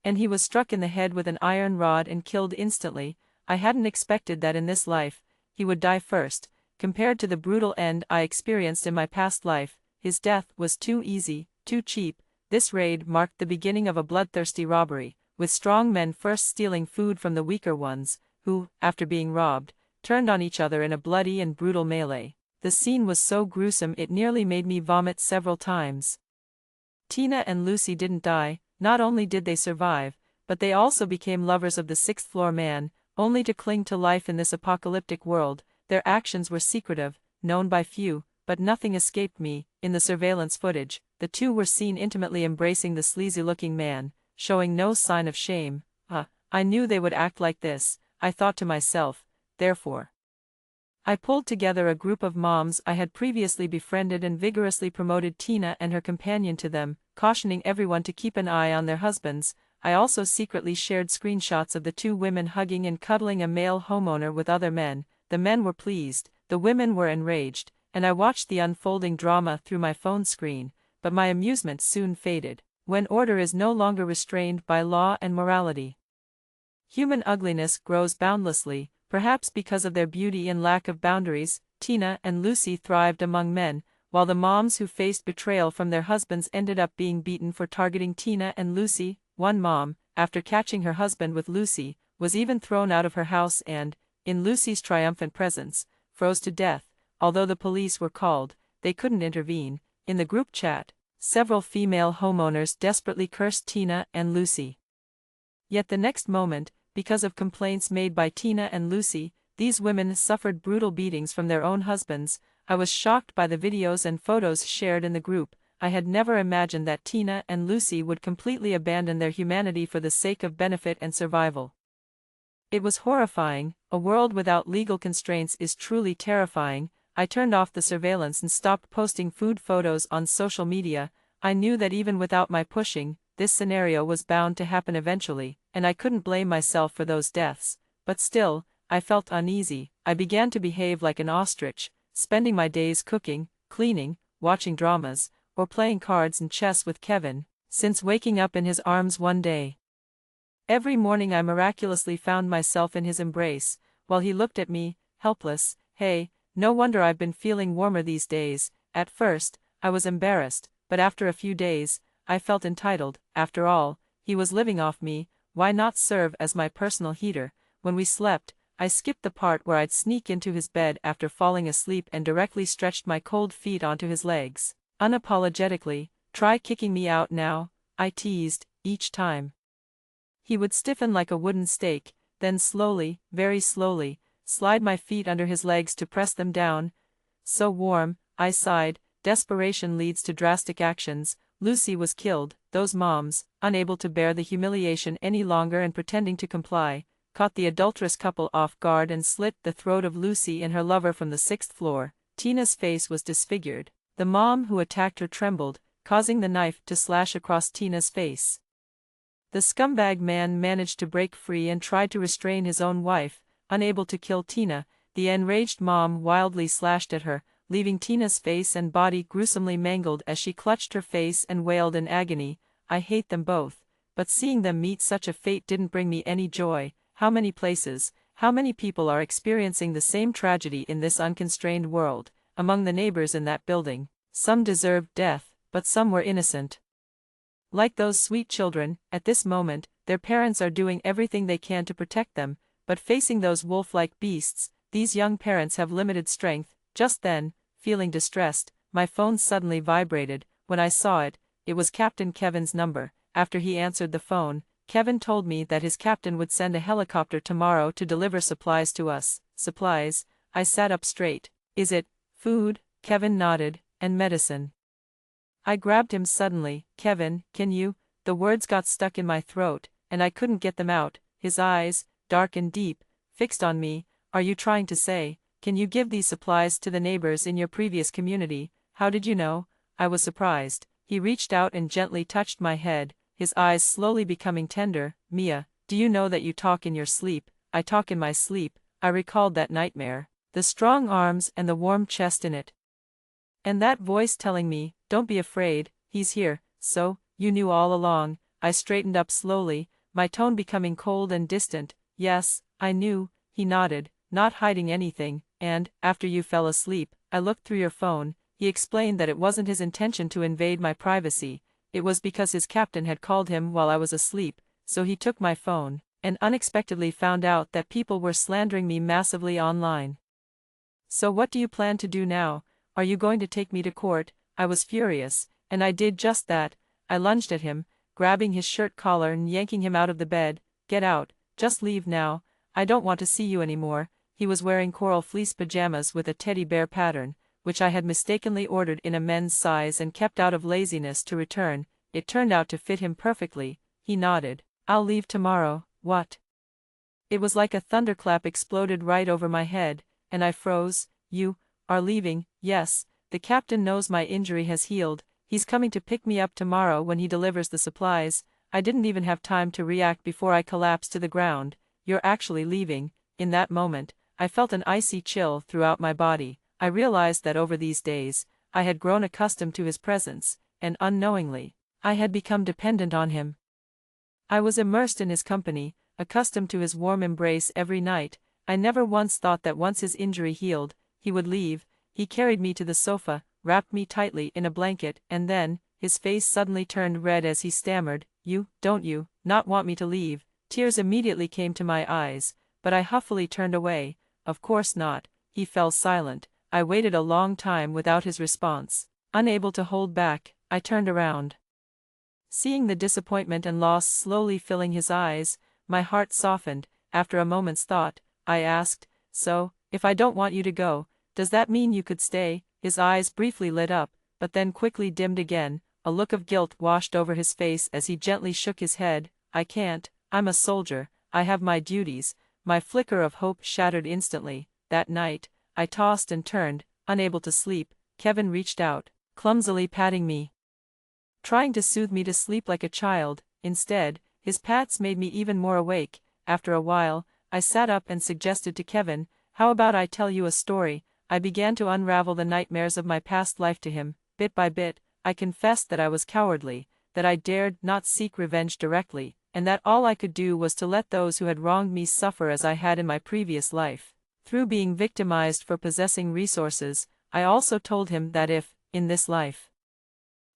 And he was struck in the head with an iron rod and killed instantly. I hadn't expected that in this life, he would die first. Compared to the brutal end I experienced in my past life, his death was too easy, too cheap. This raid marked the beginning of a bloodthirsty robbery, with strong men first stealing food from the weaker ones, who, after being robbed, turned on each other in a bloody and brutal melee. The scene was so gruesome it nearly made me vomit several times. Tina and Lucy didn't die. Not only did they survive, but they also became lovers of the 6th floor man, only to cling to life in this apocalyptic world. Their actions were secretive, known by few, but nothing escaped me. In the surveillance footage, the two were seen intimately embracing the sleazy-looking man, showing no sign of shame. I knew they would act like this, I thought to myself. Therefore, I pulled together a group of moms I had previously befriended and vigorously promoted Tina and her companion to them, cautioning everyone to keep an eye on their husbands. I also secretly shared screenshots of the 2 women hugging and cuddling a male homeowner with other men. The men were pleased, the women were enraged, and I watched the unfolding drama through my phone screen, but my amusement soon faded. When order is no longer restrained by law and morality, human ugliness grows boundlessly. Perhaps because of their beauty and lack of boundaries, Tina and Lucy thrived among men, while the moms who faced betrayal from their husbands ended up being beaten for targeting Tina and Lucy. One mom, after catching her husband with Lucy, was even thrown out of her house and, in Lucy's triumphant presence, froze to death. Although the police were called, they couldn't intervene. In the group chat, several female homeowners desperately cursed Tina and Lucy. Yet the next moment, because of complaints made by Tina and Lucy, these women suffered brutal beatings from their own husbands. I was shocked by the videos and photos shared in the group. I had never imagined that Tina and Lucy would completely abandon their humanity for the sake of benefit and survival. It was horrifying. A world without legal constraints is truly terrifying. I turned off the surveillance and stopped posting food photos on social media. I knew that even without my pushing, this scenario was bound to happen eventually, and I couldn't blame myself for those deaths. But still, I felt uneasy. I began to behave like an ostrich, spending my days cooking, cleaning, watching dramas, or playing cards and chess with Kevin, since waking up in his arms one day. Every morning I miraculously found myself in his embrace, while he looked at me, helpless. Hey, no wonder I've been feeling warmer these days. At first, I was embarrassed, but after a few days, I felt entitled. After all, he was living off me, why not serve as my personal heater? When we slept, I skipped the part where I'd sneak into his bed after falling asleep and directly stretched my cold feet onto his legs. Unapologetically, "Try kicking me out now," I teased, each time. He would stiffen like a wooden stake, then slowly, very slowly, slide my feet under his legs to press them down. "So warm," I sighed. Desperation leads to drastic actions. Lucy was killed. Those moms, unable to bear the humiliation any longer and pretending to comply, caught the adulterous couple off guard and slit the throat of Lucy and her lover from the 6th floor. Tina's face was disfigured. The mom who attacked her trembled, causing the knife to slash across Tina's face. The scumbag man managed to break free and tried to restrain his own wife. Unable to kill Tina, the enraged mom wildly slashed at her, leaving Tina's face and body gruesomely mangled as she clutched her face and wailed in agony. I hate them both, but seeing them meet such a fate didn't bring me any joy. How many places, how many people are experiencing the same tragedy in this unconstrained world? Among the neighbors in that building, some deserved death, but some were innocent. Like those sweet children, at this moment, their parents are doing everything they can to protect them, but facing those wolf-like beasts, these young parents have limited strength. Just then, feeling distressed, my phone suddenly vibrated. When I saw it, it was Captain Kevin's number. After he answered the phone, Kevin told me that his captain would send a helicopter tomorrow to deliver supplies to us. Supplies? I sat up straight. Is it food? Kevin nodded. And medicine. I grabbed him suddenly. "Kevin, can you?" The words got stuck in my throat, and I couldn't get them out. His eyes, dark and deep, fixed on me. "Are you trying to say, can you give these supplies to the neighbors in your previous community? How did you know?" I was surprised. He reached out and gently touched my head, his eyes slowly becoming tender. "Mia, do you know that you talk in your sleep?" "I talk in my sleep." I recalled that nightmare. The strong arms and the warm chest in it. And that voice telling me, "Don't be afraid, he's here." "So, you knew all along." I straightened up slowly, my tone becoming cold and distant. "Yes, I knew." He nodded, "Not hiding anything." "And, after you fell asleep, I looked through your phone." He explained that it wasn't his intention to invade my privacy, it was because his captain had called him while I was asleep, so he took my phone, and unexpectedly found out that people were slandering me massively online. "So what do you plan to do now? Are you going to take me to court?" I was furious, and I did just that. I lunged at him, grabbing his shirt collar and yanking him out of the bed. "Get out, just leave now. I don't want to see you anymore." He was wearing coral fleece pajamas with a teddy bear pattern, which I had mistakenly ordered in a men's size and kept out of laziness to return. It turned out to fit him perfectly. He nodded. "I'll leave tomorrow." "What?" It was like a thunderclap exploded right over my head, and I froze. "You are leaving?" "Yes, the captain knows my injury has healed. He's coming to pick me up tomorrow when he delivers the supplies." I didn't even have time to react before I collapsed to the ground. "You're actually leaving?" In that moment, I felt an icy chill throughout my body. I realized that over these days, I had grown accustomed to his presence, and unknowingly, I had become dependent on him. I was immersed in his company, accustomed to his warm embrace every night. I never once thought that once his injury healed, he would leave. He carried me to the sofa, wrapped me tightly in a blanket, and then, his face suddenly turned red as he stammered, don't you not want me to leave?" Tears immediately came to my eyes, but I huffily turned away. "Of course not." He fell silent. I waited a long time without his response. Unable to hold back, I turned around. Seeing the disappointment and loss slowly filling his eyes, my heart softened. After a moment's thought, I asked, "So, if I don't want you to go, does that mean you could stay?" His eyes briefly lit up, but then quickly dimmed again. A look of guilt washed over his face as he gently shook his head. "I can't. I'm a soldier. I have my duties." My flicker of hope shattered instantly. That night, I tossed and turned, unable to sleep. Kevin reached out, clumsily patting me, trying to soothe me to sleep like a child. Instead, his pats made me even more awake. After a while, I sat up and suggested to Kevin, "How about I tell you a story?" I began to unravel the nightmares of my past life to him. Bit by bit, I confessed that I was cowardly, that I dared not seek revenge directly, and that all I could do was to let those who had wronged me suffer as I had in my previous life, through being victimized for possessing resources. I also told him that if, in this life,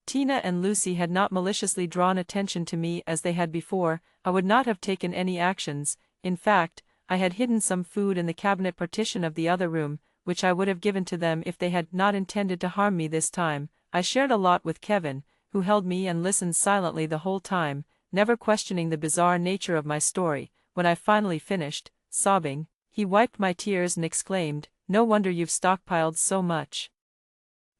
Tina and Lucy had not maliciously drawn attention to me as they had before, I would not have taken any actions. In fact, I had hidden some food in the cabinet partition of the other room, which I would have given to them if they had not intended to harm me this time. I shared a lot with Kevin, who held me and listened silently the whole time, never questioning the bizarre nature of my story. When I finally finished, sobbing, he wiped my tears and exclaimed, "No wonder you've stockpiled so much."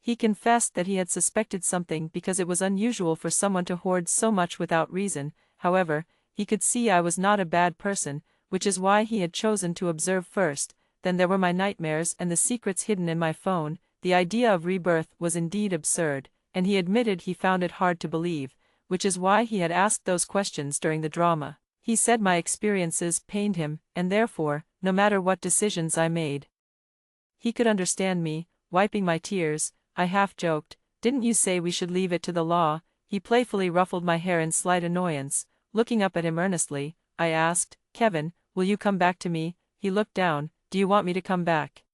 He confessed that he had suspected something because it was unusual for someone to hoard so much without reason. However, he could see I was not a bad person, which is why he had chosen to observe first. Then there were my nightmares and the secrets hidden in my phone. The idea of rebirth was indeed absurd, and he admitted he found it hard to believe, which is why he had asked those questions during the drama. He said my experiences pained him, and therefore, no matter what decisions I made, he could understand me. Wiping my tears, I half joked, "Didn't you say we should leave it to the law?" He playfully ruffled my hair in slight annoyance. Looking up at him earnestly, I asked, "Kevin, will you come back to me?" He looked down. "Do you want me to come back?"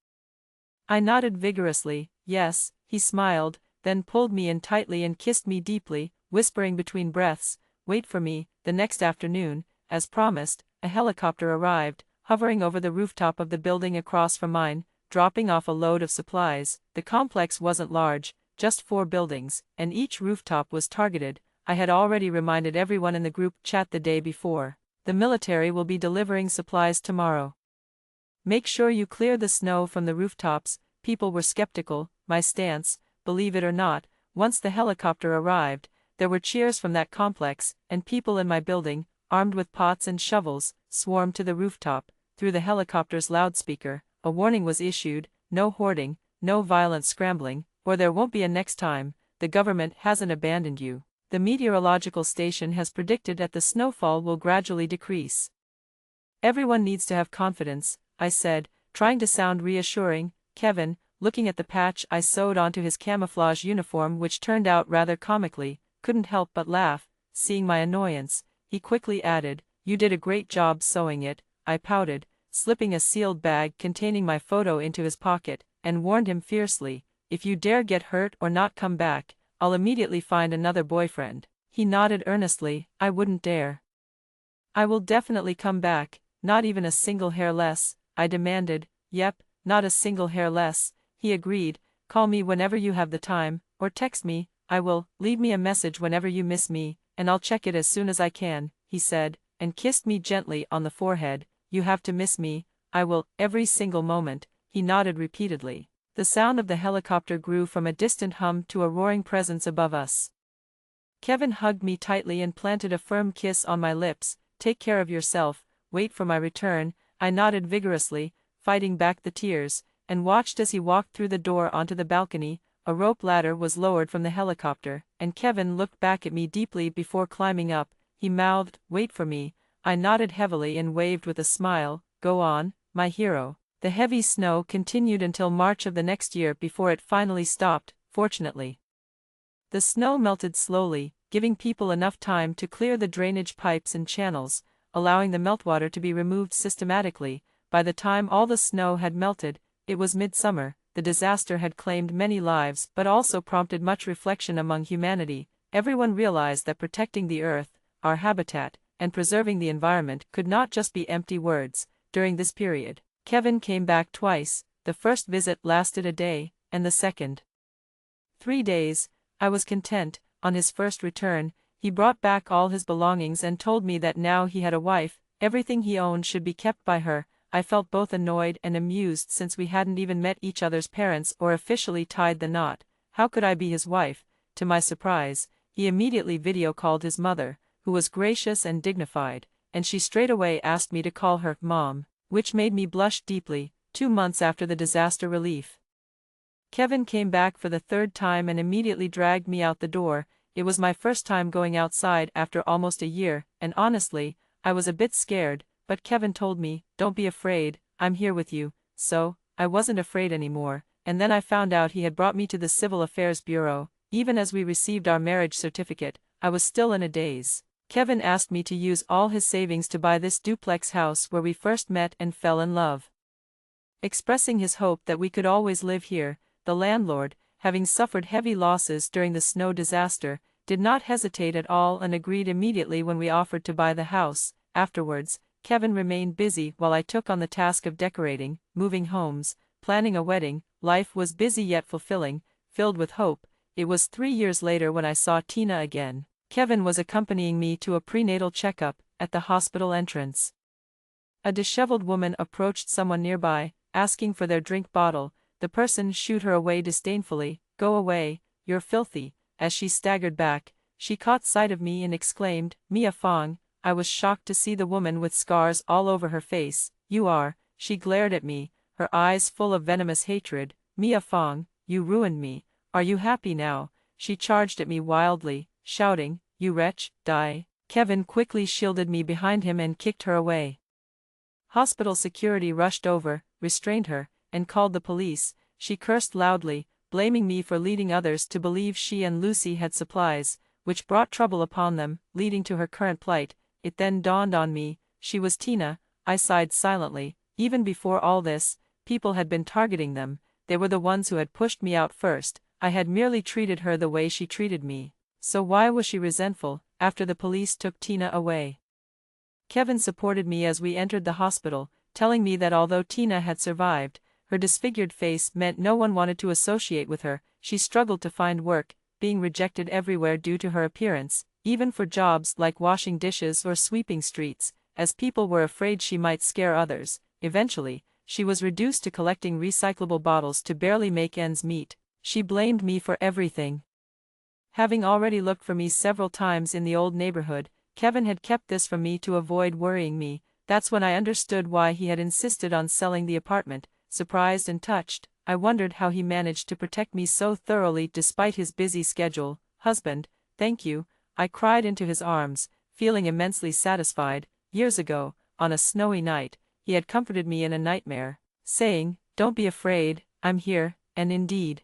I nodded vigorously, "Yes." He smiled, then pulled me in tightly and kissed me deeply, whispering between breaths, "Wait for me." The next afternoon, as promised, a helicopter arrived, hovering over the rooftop of the building across from mine, dropping off a load of supplies. The complex wasn't large, just 4 buildings, and each rooftop was targeted. I had already reminded everyone in the group chat the day before. The military will be delivering supplies tomorrow. Make sure you clear the snow from the rooftops. People were skeptical, my stance, believe it or not. Once the helicopter arrived, there were cheers from that complex, and people in my building, armed with pots and shovels, swarmed to the rooftop. Through the helicopter's loudspeaker, a warning was issued: no hoarding, no violent scrambling, or there won't be a next time. The government hasn't abandoned you. The meteorological station has predicted that the snowfall will gradually decrease. Everyone needs to have confidence, I said, trying to sound reassuring. Kevin, looking at the patch I sewed onto his camouflage uniform, which turned out rather comically, couldn't help but laugh. Seeing my annoyance, he quickly added, "You did a great job sewing it." I pouted, slipping a sealed bag containing my photo into his pocket, and warned him fiercely, "If you dare get hurt or not come back, I'll immediately find another boyfriend." He nodded earnestly. "I wouldn't dare." "I will definitely come back, not even a single hair less," I demanded. "Yep, not a single hair less," he agreed. "Call me whenever you have the time, or text me. I will. Leave me a message whenever you miss me, and I'll check it as soon as I can," he said, and kissed me gently on the forehead. "You have to miss me." "I will, every single moment," he nodded repeatedly. The sound of the helicopter grew from a distant hum to a roaring presence above us. Kevin hugged me tightly and planted a firm kiss on my lips. "Take care of yourself, wait for my return." I nodded vigorously, fighting back the tears, and watched as he walked through the door onto the balcony. A rope ladder was lowered from the helicopter, and Kevin looked back at me deeply before climbing up. He mouthed, "Wait for me." I nodded heavily and waved with a smile. "Go on, my hero." The heavy snow continued until March of the next year before it finally stopped, fortunately. The snow melted slowly, giving people enough time to clear the drainage pipes and channels, allowing the meltwater to be removed systematically. By the time all the snow had melted, it was midsummer. The disaster had claimed many lives but also prompted much reflection among humanity. Everyone realized that protecting the earth, our habitat, and preserving the environment could not just be empty words. During this period, Kevin came back twice. The first visit lasted a day, and the second 3 days. I was content. On his first return, he brought back all his belongings and told me that now he had a wife, everything he owned should be kept by her. I felt both annoyed and amused since we hadn't even met each other's parents or officially tied the knot. How could I be his wife? To my surprise, he immediately video-called his mother, who was gracious and dignified, and she straightaway asked me to call her Mom, which made me blush deeply. 2 months after the disaster relief, Kevin came back for the 3rd time and immediately dragged me out the door. It was my first time going outside after almost a year, and honestly, I was a bit scared, but Kevin told me, "Don't be afraid, I'm here with you." So, I wasn't afraid anymore, and then I found out he had brought me to the Civil Affairs Bureau. Even as we received our marriage certificate, I was still in a daze. Kevin asked me to use all his savings to buy this duplex house where we first met and fell in love. Expressing his hope that we could always live here, the landlord, having suffered heavy losses during the snow disaster, did not hesitate at all and agreed immediately when we offered to buy the house. Afterwards, Kevin remained busy while I took on the task of decorating, moving homes, planning a wedding. Life was busy yet fulfilling, filled with hope. It was 3 years later when I saw Tina again. Kevin was accompanying me to a prenatal checkup at the hospital entrance. A disheveled woman approached someone nearby, asking for their drink bottle. The person shooed her away disdainfully. "Go away, you're filthy." As she staggered back, she caught sight of me and exclaimed, "Mia Fong." I was shocked to see the woman with scars all over her face. "You are," she glared at me, her eyes full of venomous hatred. "Mia Fong, you ruined me. Are you happy now?" She charged at me wildly, shouting, "You wretch, die." Kevin quickly shielded me behind him and kicked her away. Hospital security rushed over, restrained her, and called the police. She cursed loudly, blaming me for leading others to believe she and Lucy had supplies, which brought trouble upon them, leading to her current plight. It then dawned on me, she was Tina. I sighed silently. Even before all this, people had been targeting them. They were the ones who had pushed me out first. I had merely treated her the way she treated me. So why was she resentful, after the police took Tina away? Kevin supported me as we entered the hospital, telling me that although Tina had survived, her disfigured face meant no one wanted to associate with her. She struggled to find work, being rejected everywhere due to her appearance, even for jobs like washing dishes or sweeping streets, as people were afraid she might scare others. Eventually, she was reduced to collecting recyclable bottles to barely make ends meet. She blamed me for everything. Having already looked for me several times in the old neighborhood, Kevin had kept this from me to avoid worrying me. That's when I understood why he had insisted on selling the apartment. Surprised and touched, I wondered how he managed to protect me so thoroughly despite his busy schedule. "Husband, thank you," I cried into his arms, feeling immensely satisfied. Years ago, on a snowy night, he had comforted me in a nightmare, saying, "Don't be afraid, I'm here," and indeed,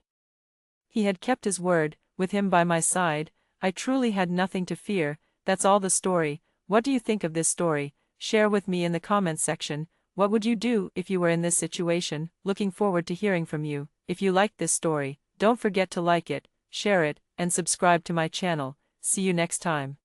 he had kept his word. With him by my side, I truly had nothing to fear. That's all the story. What do you think of this story? Share with me in the comments section. What would you do if you were in this situation? Looking forward to hearing from you. If you liked this story, don't forget to like it, share it, and subscribe to my channel. See you next time.